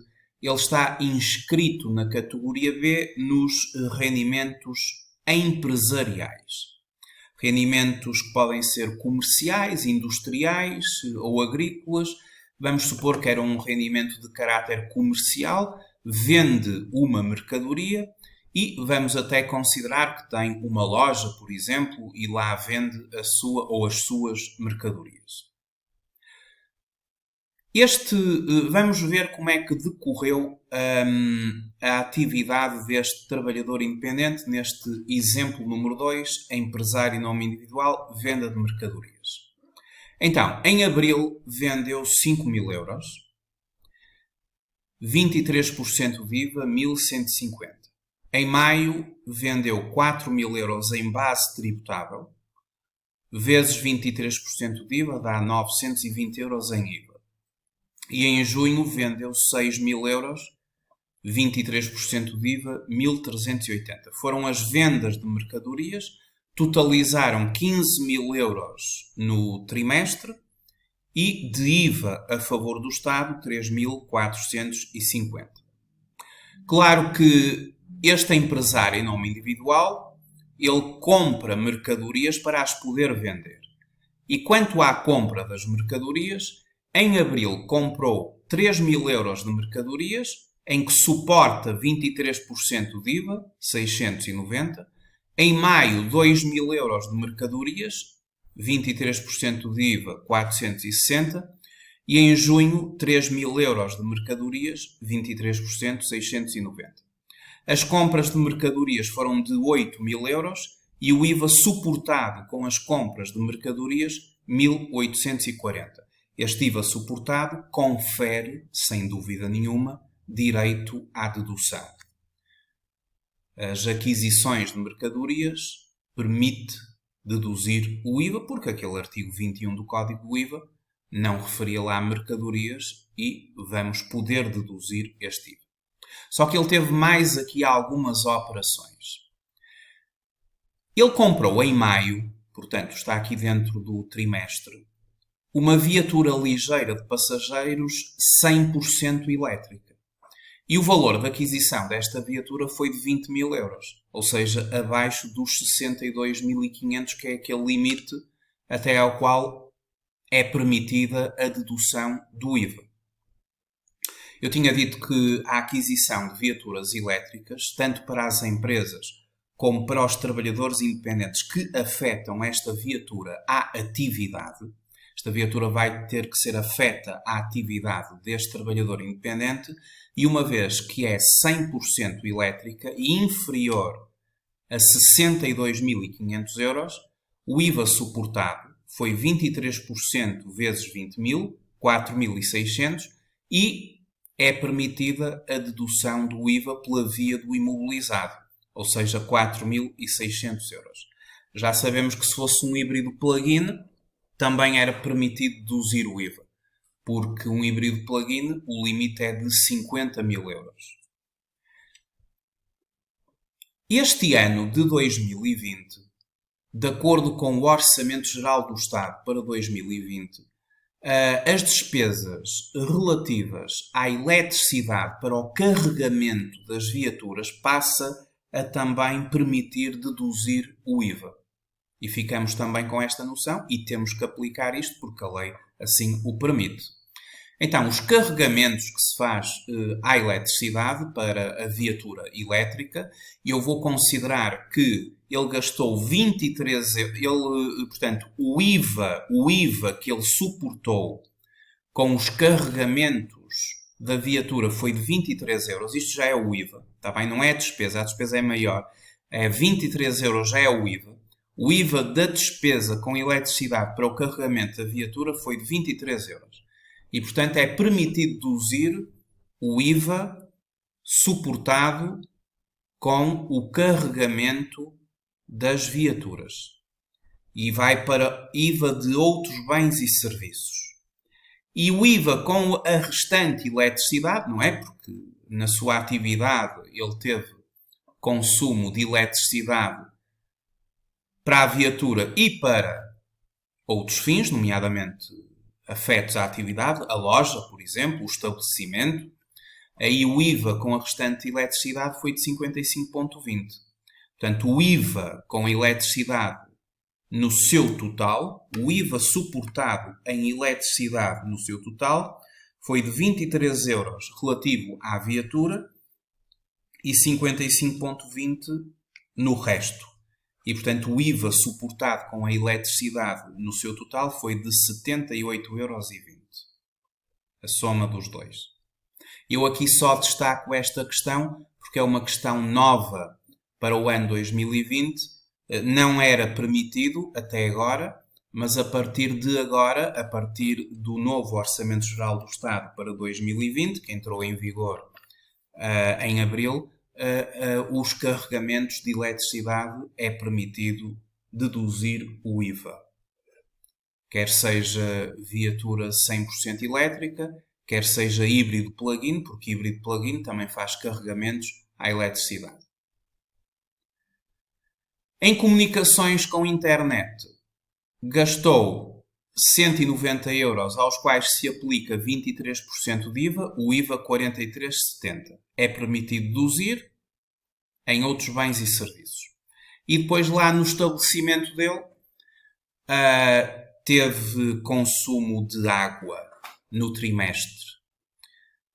Ele está inscrito na categoria B nos rendimentos empresariais. Rendimentos que podem ser comerciais, industriais ou agrícolas. Vamos supor que era um rendimento de caráter comercial, vende uma mercadoria e vamos até considerar que tem uma loja, por exemplo, e lá vende a sua ou as suas mercadorias. Vamos ver como é que decorreu a atividade deste trabalhador independente neste exemplo número 2, empresário em nome individual, venda de mercadorias. Então, em abril vendeu 5.000 euros, 23% de IVA, 1.150. Em maio vendeu 4.000 euros em base tributável, vezes 23% de IVA, dá 920 euros em IVA. E em junho vendeu 6.000 euros, 23% de IVA, 1.380. Foram as vendas de mercadorias, totalizaram 15.000 euros no trimestre e de IVA a favor do Estado, 3.450. Claro que Este empresário em nome individual, ele compra mercadorias para as poder vender. E quanto à compra das mercadorias, em abril comprou 3.000 euros de mercadorias, em que suporta 23% de IVA, 690. Em maio, 2.000 euros de mercadorias, 23% de IVA, 460. E em junho, 3.000 euros de mercadorias, 23%, 690. As compras de mercadorias foram de 8.000 euros e o IVA suportado com as compras de mercadorias, 1.840. Este IVA suportado confere, sem dúvida nenhuma, direito à dedução. As aquisições de mercadorias permite deduzir o IVA, porque aquele artigo 21 do Código do IVA não referia lá mercadorias e vamos poder deduzir este IVA. Só que ele teve mais aqui algumas operações. Ele comprou em maio, portanto está aqui dentro do trimestre, uma viatura ligeira de passageiros 100% elétrica. E o valor da aquisição desta viatura foi de 20.000 euros, ou seja, abaixo dos 62.500, que é aquele limite até ao qual é permitida a dedução do IVA. Eu tinha dito que a aquisição de viaturas elétricas, tanto para as empresas como para os trabalhadores independentes que afetam esta viatura à atividade, esta viatura vai ter que ser afeta à atividade deste trabalhador independente e uma vez que é 100% elétrica e inferior a 62.500 euros, o IVA suportado foi 23% vezes 20.000, 4.600 e é permitida a dedução do IVA pela via do imobilizado, ou seja, 4.600 euros. Já sabemos que se fosse um híbrido plug-in, também era permitido deduzir o IVA, porque um híbrido plug-in, o limite é de 50.000 euros. Este ano de 2020, de acordo com o Orçamento Geral do Estado para 2020, as despesas relativas à eletricidade para o carregamento das viaturas passa a também permitir deduzir o IVA. E ficamos também com esta noção e temos que aplicar isto porque a lei assim o permite. Então, os carregamentos que se faz à eletricidade para a viatura elétrica, eu vou considerar que ele gastou 23 euros, portanto, o IVA que ele suportou com os carregamentos da viatura foi de 23 euros. Isto já é o IVA, está bem? Não é a despesa é maior. É 23 euros já é o IVA. O IVA da despesa com eletricidade para o carregamento da viatura foi de 23 euros. E, portanto, é permitido deduzir o IVA suportado com o carregamento das viaturas. E vai para IVA de outros bens e serviços. E o IVA com a restante eletricidade, não é? Porque na sua atividade ele teve consumo de eletricidade para a viatura e para outros fins, nomeadamente afetos à atividade, a loja, por exemplo, o estabelecimento, aí o IVA com a restante eletricidade foi de 55,20. Portanto, o IVA com a eletricidade no seu total, o IVA suportado em eletricidade no seu total, foi de 23 euros relativo à viatura e 55,20 no resto. E, portanto, o IVA suportado com a eletricidade no seu total foi de 78,20 euros. A soma dos dois. Eu aqui só destaco esta questão porque é uma questão nova para o ano 2020. Não era permitido até agora, mas a partir de agora, a partir do novo Orçamento Geral do Estado para 2020, que entrou em vigor em abril, os carregamentos de eletricidade é permitido deduzir o IVA. Quer seja viatura 100% elétrica, quer seja híbrido plug-in, porque híbrido plug-in também faz carregamentos à eletricidade. Em comunicações com internet, gastou 190 euros, aos quais se aplica 23% de IVA, o IVA 43,70. É permitido deduzir. em outros bens e serviços. E depois lá no estabelecimento dele teve consumo de água no trimestre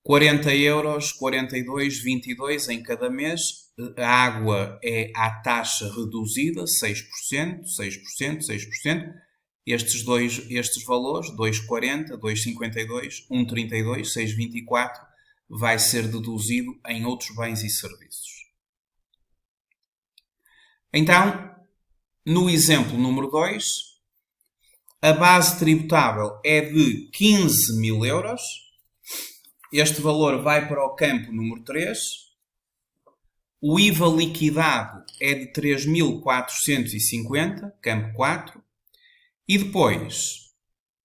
40 euros, 42, 22 em cada mês. A água é à taxa reduzida, 6%, 6%, 6%. Estes valores, 2,40, 2,52, 1,32, 6,24, vai ser deduzido em outros bens e serviços. Então, no exemplo número 2, a base tributável é de 15 mil euros. Este valor vai para o campo número 3. O IVA liquidado é de 3.450, campo 4. E depois,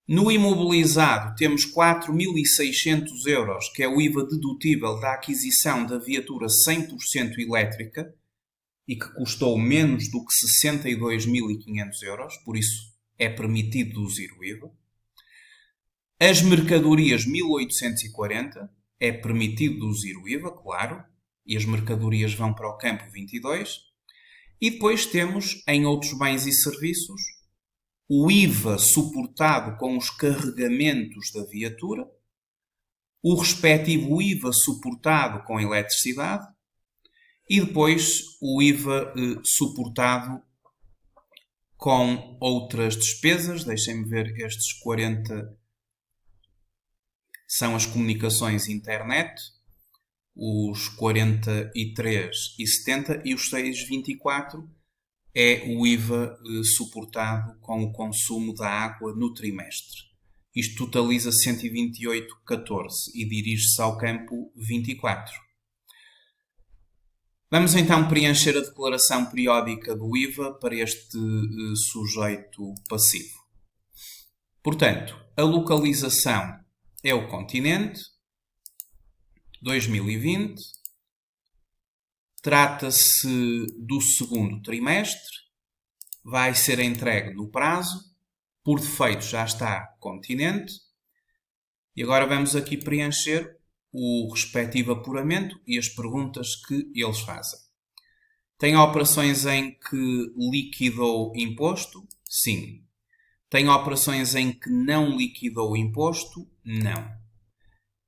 no imobilizado, temos 4.600 euros, que é o IVA dedutível da aquisição da viatura 100% elétrica e que custou menos do que 62.500 euros, por isso é permitido deduzir o IVA. As mercadorias 1.840, é permitido deduzir o IVA, claro, e as mercadorias vão para o campo 22. E depois temos, em outros bens e serviços, o IVA suportado com os carregamentos da viatura, o respectivo IVA suportado com a eletricidade e depois o IVA suportado com outras despesas. Deixem-me ver, estes 40 são as comunicações internet, os 43,70 e os 6,24 é o IVA suportado com o consumo da água no trimestre. Isto totaliza 128,14 e dirige-se ao campo 24. Vamos então preencher a declaração periódica do IVA para este sujeito passivo. Portanto, a localização é o continente, 2020. Trata-se do segundo trimestre, vai ser entregue no prazo, por defeito já está continente. E agora vamos aqui preencher o respectivo apuramento e as perguntas que eles fazem. Tem operações em que liquidou imposto? Sim. Tem operações em que não liquidou imposto? Não.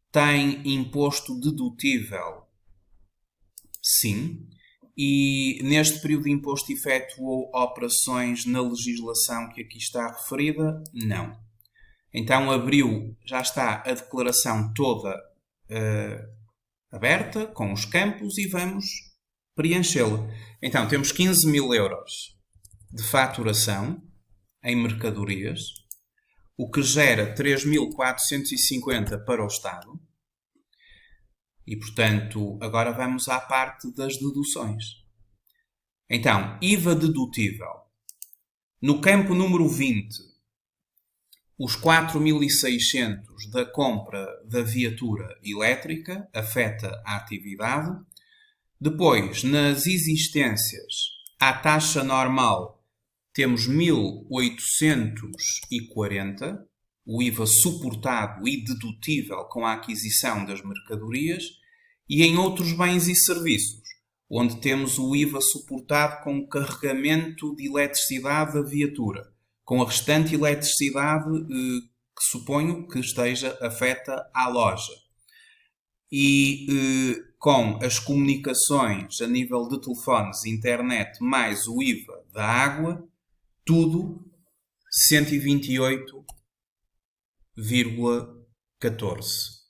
Tem imposto dedutível? Sim. E neste período de imposto efetuou operações na legislação que aqui está referida? Não. Então abriu, já está a declaração toda aberta, com os campos, e vamos preenchê-la. Então temos 15 mil euros de faturação em mercadorias, o que gera 3.450 para o Estado. E, portanto, agora vamos à parte das deduções. Então, IVA dedutível. No campo número 20, os 4.600 da compra da viatura elétrica afeta a atividade. Depois, nas existências, à taxa normal, temos 1.840, o IVA suportado e dedutível com a aquisição das mercadorias, e em outros bens e serviços, onde temos o IVA suportado com o carregamento de eletricidade da viatura, com a restante eletricidade que suponho que esteja afeta à loja. E com as comunicações a nível de telefones, internet, mais o IVA da água, tudo 128,14.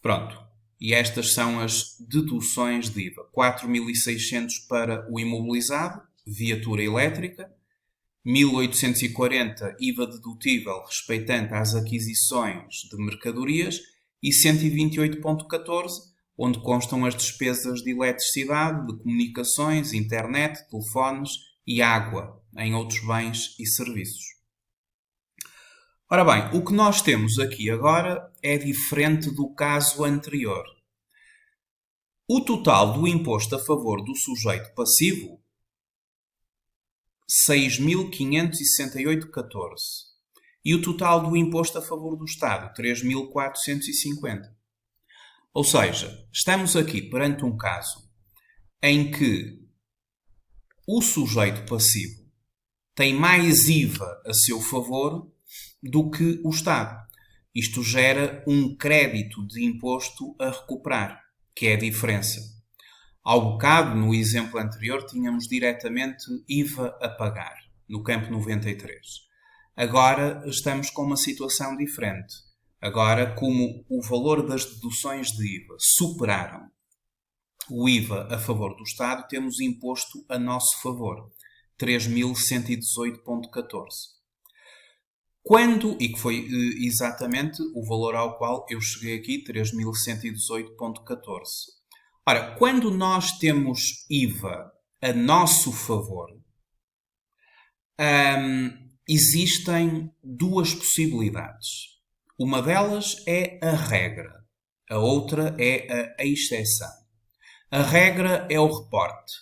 Pronto. E estas são as deduções de IVA. 4.600 para o imobilizado, viatura elétrica. 1.840 IVA dedutível respeitante às aquisições de mercadorias. E 128,14, onde constam as despesas de eletricidade, de comunicações, internet, telefones e água, em outros bens e serviços. Ora bem, o que nós temos aqui agora é diferente do caso anterior. O total do imposto a favor do sujeito passivo, 6.568,14. E o total do imposto a favor do Estado, 3.450. Ou seja, estamos aqui perante um caso em que o sujeito passivo tem mais IVA a seu favor do que o Estado. Isto gera um crédito de imposto a recuperar, que é a diferença. Ao bocado, no exemplo anterior, tínhamos diretamente IVA a pagar, no campo 93. Agora estamos com uma situação diferente. Agora, como o valor das deduções de IVA superaram o IVA a favor do Estado, temos imposto a nosso favor, 3.118,14. Quando, e que foi exatamente o valor ao qual eu cheguei aqui, 3.118,14. Ora, quando nós temos IVA a nosso favor, existem duas possibilidades. Uma delas é a regra, a outra é a exceção. A regra é o reporte.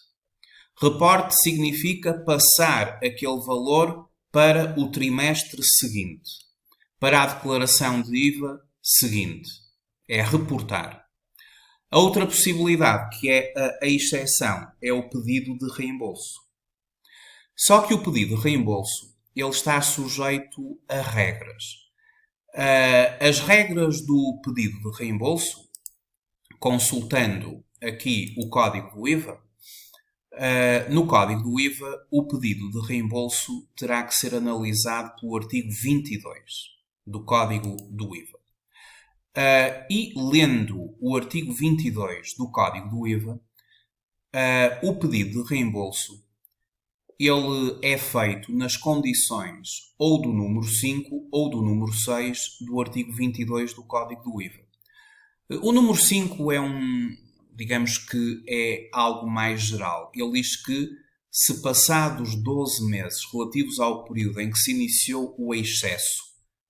Reporte significa passar aquele valor para o trimestre seguinte, para a declaração de IVA seguinte. É reportar. A outra possibilidade, que é a exceção, é o pedido de reembolso. Só que o pedido de reembolso ele está sujeito a regras. As regras do pedido de reembolso, consultando aqui o código do IVA, no código do IVA, o pedido de reembolso terá que ser analisado pelo artigo 22 do código do IVA. E lendo o artigo 22 do código do IVA, o pedido de reembolso ele é feito nas condições ou do número 5 ou do número 6 do artigo 22 do código do IVA. O número 5 digamos que é algo mais geral. Ele diz que, se passados 12 meses relativos ao período em que se iniciou o excesso,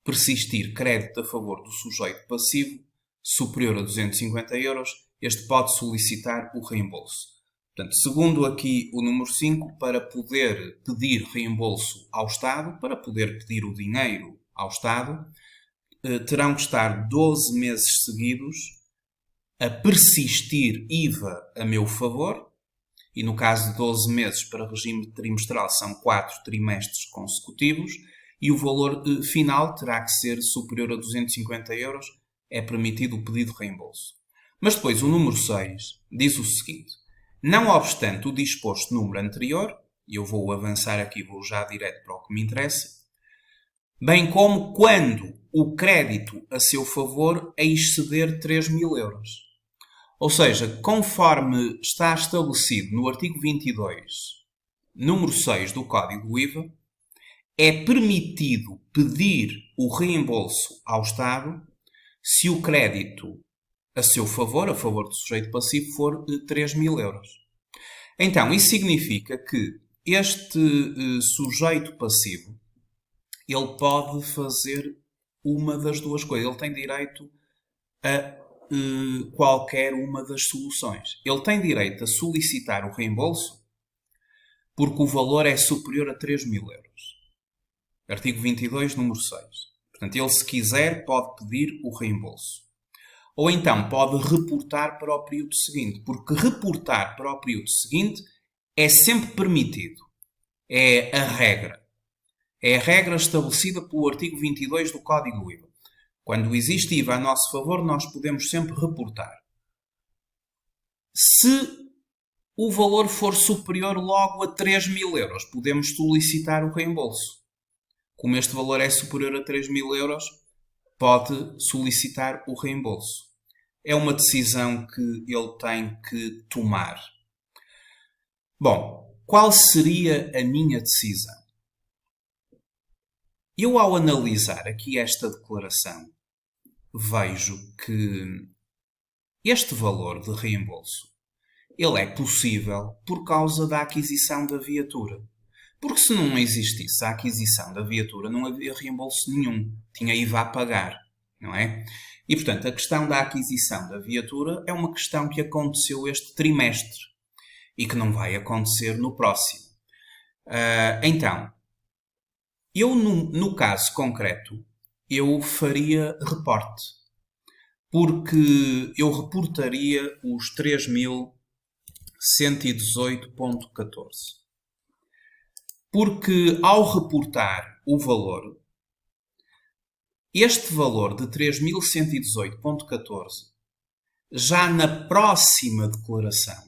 persistir crédito a favor do sujeito passivo superior a 250 euros, este pode solicitar o reembolso. Portanto, segundo aqui o número 5, para poder pedir reembolso ao Estado, para poder pedir o dinheiro ao Estado, terão que estar 12 meses seguidos a persistir IVA a meu favor, e no caso de 12 meses para regime trimestral são 4 trimestres consecutivos, e o valor final terá que ser superior a 250 euros, é permitido o pedido de reembolso. Mas depois o número 6 diz o seguinte: não obstante o disposto número anterior, e eu vou avançar aqui, vou já direto para o que me interessa, bem como quando o crédito a seu favor exceder 3.000 euros. Ou seja, conforme está estabelecido no artigo 22, número 6 do Código do IVA, é permitido pedir o reembolso ao Estado se o crédito a seu favor, a favor do sujeito passivo, for de 3.000 euros. Então, isso significa que este sujeito passivo, ele pode fazer uma das duas coisas. Ele tem direito a qualquer uma das soluções. Ele tem direito a solicitar o reembolso porque o valor é superior a 3.000 euros. Artigo 22, número 6. Portanto, ele, se quiser, pode pedir o reembolso. Ou então pode reportar para o período seguinte, porque reportar para o período seguinte é sempre permitido. É a regra. É a regra estabelecida pelo artigo 22 do Código do IVA. Quando existe IVA a nosso favor, nós podemos sempre reportar. Se o valor for superior logo a 3.000 euros, podemos solicitar o reembolso. Como este valor é superior a 3.000 euros, pode solicitar o reembolso. É uma decisão que ele tem que tomar. Bom, qual seria a minha decisão? Eu, ao analisar aqui esta declaração, vejo que este valor de reembolso ele é possível por causa da aquisição da viatura. Porque se não existisse a aquisição da viatura, não havia reembolso nenhum. Tinha IVA a pagar, não é? E, portanto, a questão da aquisição da viatura é uma questão que aconteceu este trimestre e que não vai acontecer no próximo. Então, eu, no caso concreto, eu faria reporte. porque eu reportaria os 3.118,14. Porque ao reportar o valor, este valor de 3.118,14, já na próxima declaração,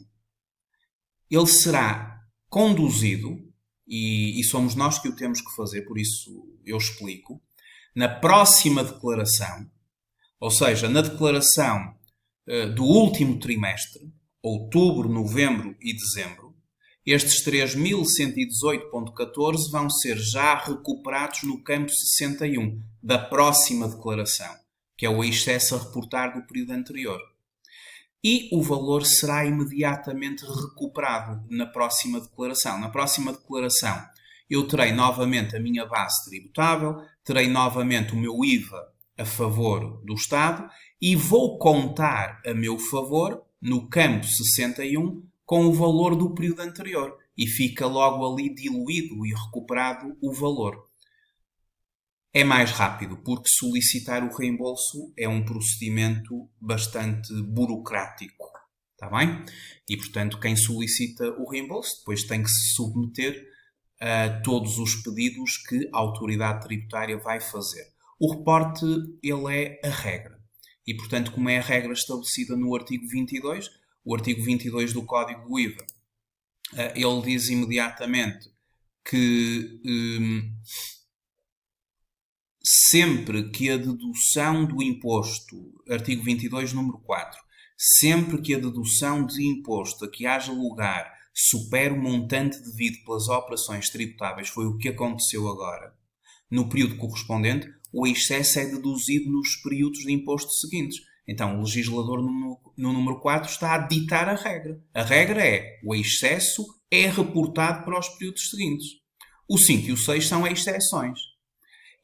ele será conduzido, e somos nós que o temos que fazer, por isso eu explico, na próxima declaração, ou seja, na declaração do último trimestre, outubro, novembro e dezembro, estes 3.118,14 vão ser já recuperados no campo 61 da próxima declaração, que é o excesso a reportar do período anterior. E o valor será imediatamente recuperado na próxima declaração. Na próxima declaração, eu terei novamente a minha base tributável, terei novamente o meu IVA a favor do Estado e vou contar a meu favor, no campo 61, com o valor do período anterior. E fica logo ali diluído e recuperado o valor. É mais rápido, porque solicitar o reembolso é um procedimento bastante burocrático. Está bem? E, portanto, quem solicita o reembolso depois tem que se submeter a todos os pedidos que a autoridade tributária vai fazer. O reporte, ele é a regra. E, portanto, como é a regra estabelecida no artigo 22, o artigo 22 do Código do IVA, ele diz imediatamente que sempre que a dedução do imposto, artigo 22, número 4, sempre que a dedução de imposto a que haja lugar supere o montante devido pelas operações tributáveis, foi o que aconteceu agora, no período correspondente, o excesso é deduzido nos períodos de imposto seguintes. Então, o legislador no número 4 está a ditar a regra. A regra é, o excesso é reportado para os períodos seguintes. O 5 e o 6 são exceções.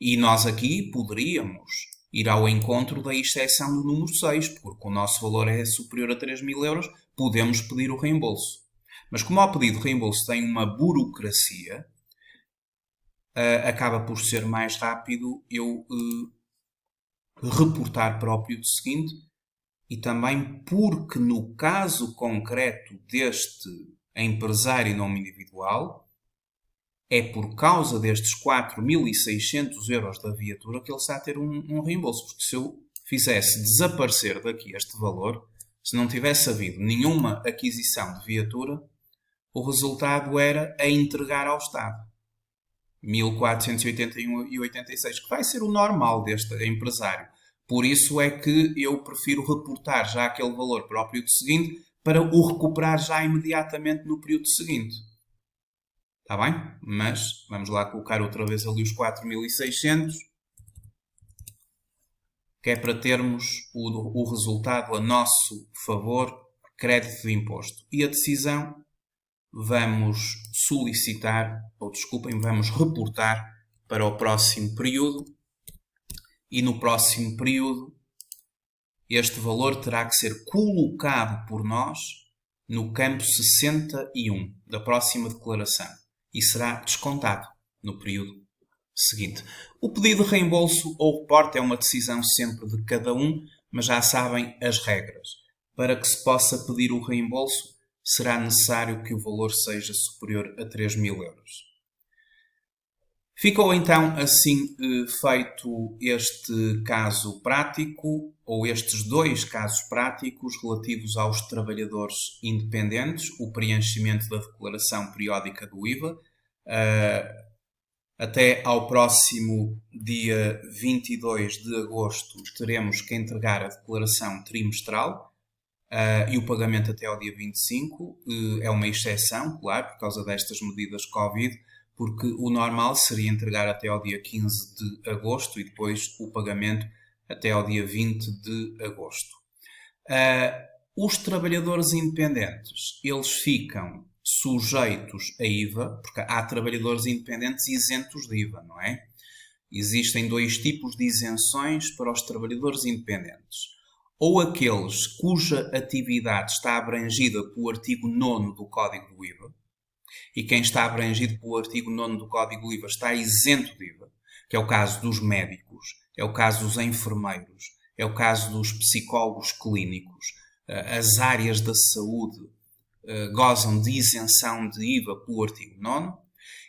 E nós aqui poderíamos ir ao encontro da exceção do número 6, porque o nosso valor é superior a 3.000 euros, podemos pedir o reembolso. Mas como ao pedido de reembolso tem uma burocracia, acaba por ser mais rápido eu reportar para o período seguinte, e também porque no caso concreto deste empresário em nome individual, é por causa destes 4.600 euros da viatura que ele está a ter um reembolso. Porque se eu fizesse desaparecer daqui este valor, se não tivesse havido nenhuma aquisição de viatura, o resultado era a entregar ao Estado 1.481,86, que vai ser o normal deste empresário. Por isso é que eu prefiro reportar já aquele valor para o período seguinte para o recuperar já imediatamente no período seguinte. Está bem? Mas vamos lá colocar outra vez ali os 4.600, que é para termos o resultado a nosso favor, crédito de imposto. E a decisão vamos solicitar, ou desculpem, vamos reportar para o próximo período. E no próximo período, este valor terá que ser colocado por nós no campo 61 da próxima declaração e será descontado no período seguinte. O pedido de reembolso ou reporte é uma decisão sempre de cada um, mas já sabem as regras. Para que se possa pedir o reembolso, será necessário que o valor seja superior a 3.000 euros. Ficou então assim feito este caso prático, ou estes dois casos práticos relativos aos trabalhadores independentes, o preenchimento da declaração periódica do IVA. Até ao próximo dia 22 de agosto teremos que entregar a declaração trimestral e o pagamento até ao dia 25. É uma exceção, claro, por causa destas medidas Covid, porque o normal seria entregar até ao dia 15 de agosto e depois o pagamento até ao dia 20 de agosto. Os trabalhadores independentes, eles ficam sujeitos a IVA, porque há trabalhadores independentes isentos de IVA, não é? Existem dois tipos de isenções para os trabalhadores independentes. Ou aqueles cuja atividade está abrangida pelo artigo 9º do Código do IVA, e quem está abrangido pelo artigo 9º do Código do IVA está isento de IVA, que é o caso dos médicos, é o caso dos enfermeiros, É o caso dos psicólogos clínicos. As áreas da saúde gozam de isenção de IVA pelo artigo 9º.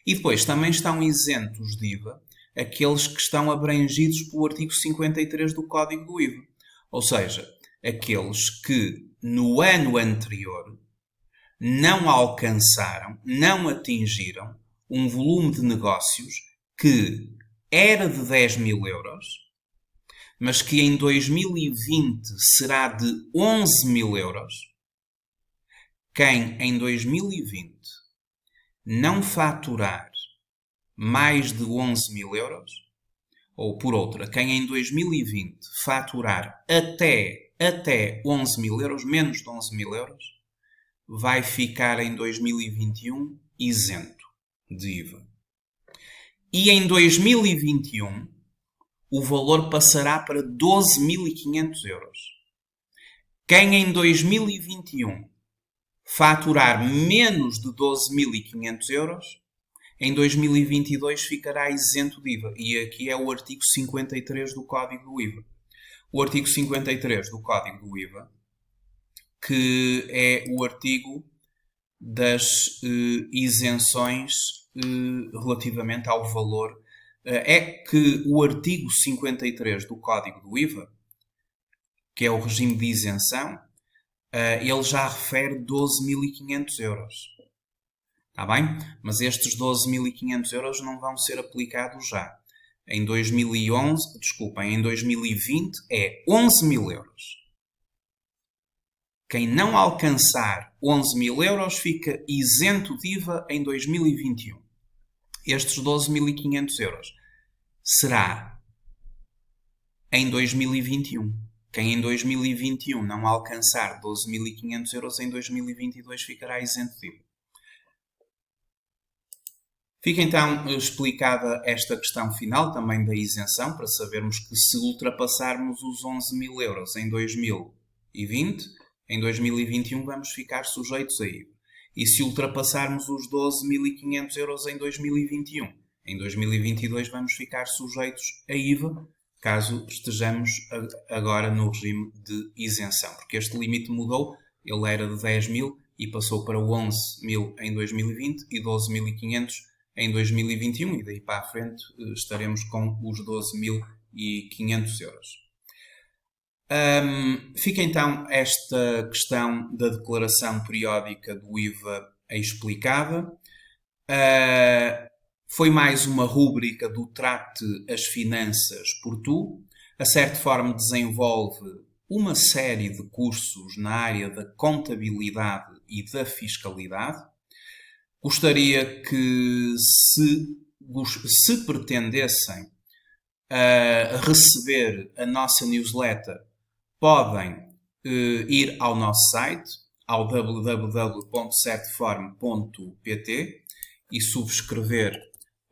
E depois também estão isentos de IVA aqueles que estão abrangidos pelo artigo 53 do Código do IVA. Ou seja, aqueles que no ano anterior não alcançaram, não atingiram um volume de negócios que era de 10 mil euros, mas que em 2020 será de 11 mil euros. Quem em 2020 não faturar mais de 11 mil euros, ou por outra, quem em 2020 faturar até 11 mil euros, menos de 11 mil euros, vai ficar em 2021 isento de IVA. E em 2021 o valor passará para 12.500 euros. Quem em 2021 faturar menos de 12.500 euros, em 2022 ficará isento de IVA. E aqui é o artigo 53 do Código do IVA. O artigo 53 do Código do IVA, que é o artigo das isenções relativamente ao valor. É que o artigo 53 do Código do IVA, que é o regime de isenção, ele já refere 12.500 euros. Está bem? Mas estes 12.500 euros não vão ser aplicados já. Em 2020 é 11 mil euros. Quem não alcançar 11 mil euros fica isento de IVA em 2021. Estes 12.500 euros será em 2021. Quem em 2021 não alcançar 12.500 euros, em 2022 ficará isento de IVA. Fica então explicada esta questão final também da isenção, para sabermos que se ultrapassarmos os 11 mil euros em 2020, em 2021 vamos ficar sujeitos a IVA. E se ultrapassarmos os 12.500 euros em 2021, em 2022 vamos ficar sujeitos a IVA, caso estejamos agora no regime de isenção. Porque este limite mudou, ele era de 10 mil e passou para 11 mil em 2020 e 12.500 em 2021, e daí para a frente estaremos com os 12.500 euros. Fica então esta questão da declaração periódica do IVA explicada. Foi mais uma rúbrica do Trate as Finanças por Tu. A Certform desenvolve uma série de cursos na área da contabilidade e da fiscalidade. Gostaria que, se pretendessem receber a nossa newsletter, podem ir ao nosso site, ao www.certform.pt, e subscrever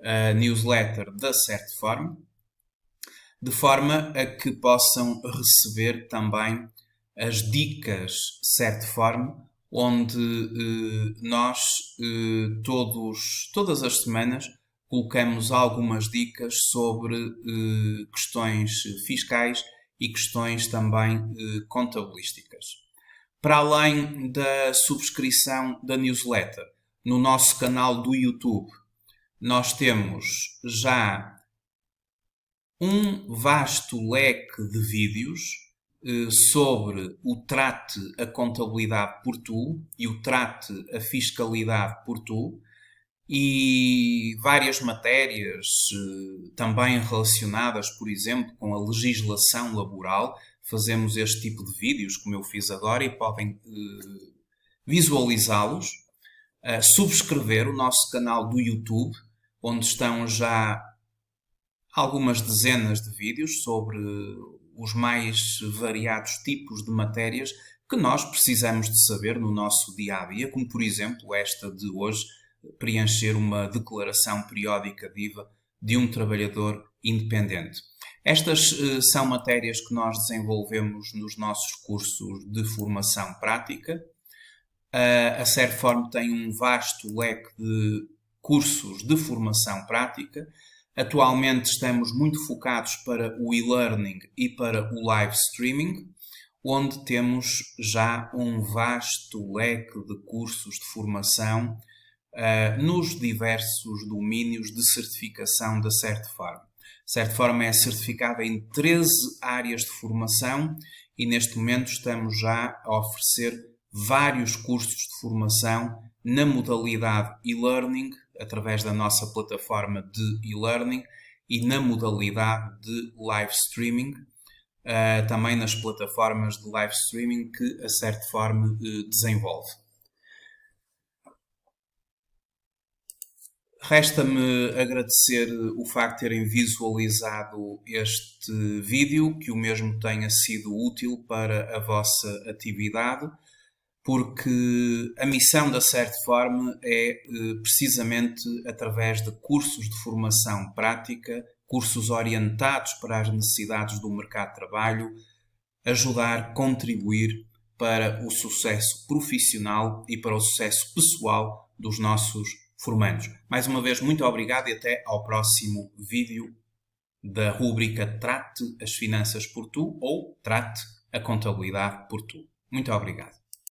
a newsletter da Certform, de forma a que possam receber também as dicas Certform, onde nós todas as semanas colocamos algumas dicas sobre questões fiscais e questões também contabilísticas. Para além da subscrição da newsletter, no nosso canal do YouTube, nós temos já um vasto leque de vídeos sobre o Trate a Contabilidade por Tu e o Trate a Fiscalidade por Tu, e várias matérias também relacionadas, por exemplo, com a legislação laboral. Fazemos este tipo de vídeos, como eu fiz agora, e podem visualizá-los. Subscrever o nosso canal do YouTube, onde estão já algumas dezenas de vídeos sobre os mais variados tipos de matérias que nós precisamos de saber no nosso dia-a-dia, como, por exemplo, esta de hoje, preencher uma declaração periódica de IVA de um trabalhador independente. Estas são matérias que nós desenvolvemos nos nossos cursos de formação prática. A Certform tem um vasto leque de cursos de formação prática. Atualmente estamos muito focados para o e-learning e para o live streaming, onde temos já um vasto leque de cursos de formação nos diversos domínios de certificação da Certform. Certform é certificada em 13 áreas de formação e neste momento estamos já a oferecer vários cursos de formação na modalidade e-learning, através da nossa plataforma de e-learning, e na modalidade de live streaming, também nas plataformas de live streaming que a Certform desenvolve. Resta-me agradecer o facto de terem visualizado este vídeo, que o mesmo tenha sido útil para a vossa atividade, porque a missão da Certform é precisamente através de cursos de formação prática, cursos orientados para as necessidades do mercado de trabalho, ajudar, contribuir para o sucesso profissional e para o sucesso pessoal dos nossos formandos. Mais uma vez, muito obrigado e até ao próximo vídeo da rúbrica Trate as finanças por tu ou Trate a contabilidade por tu. Muito obrigado.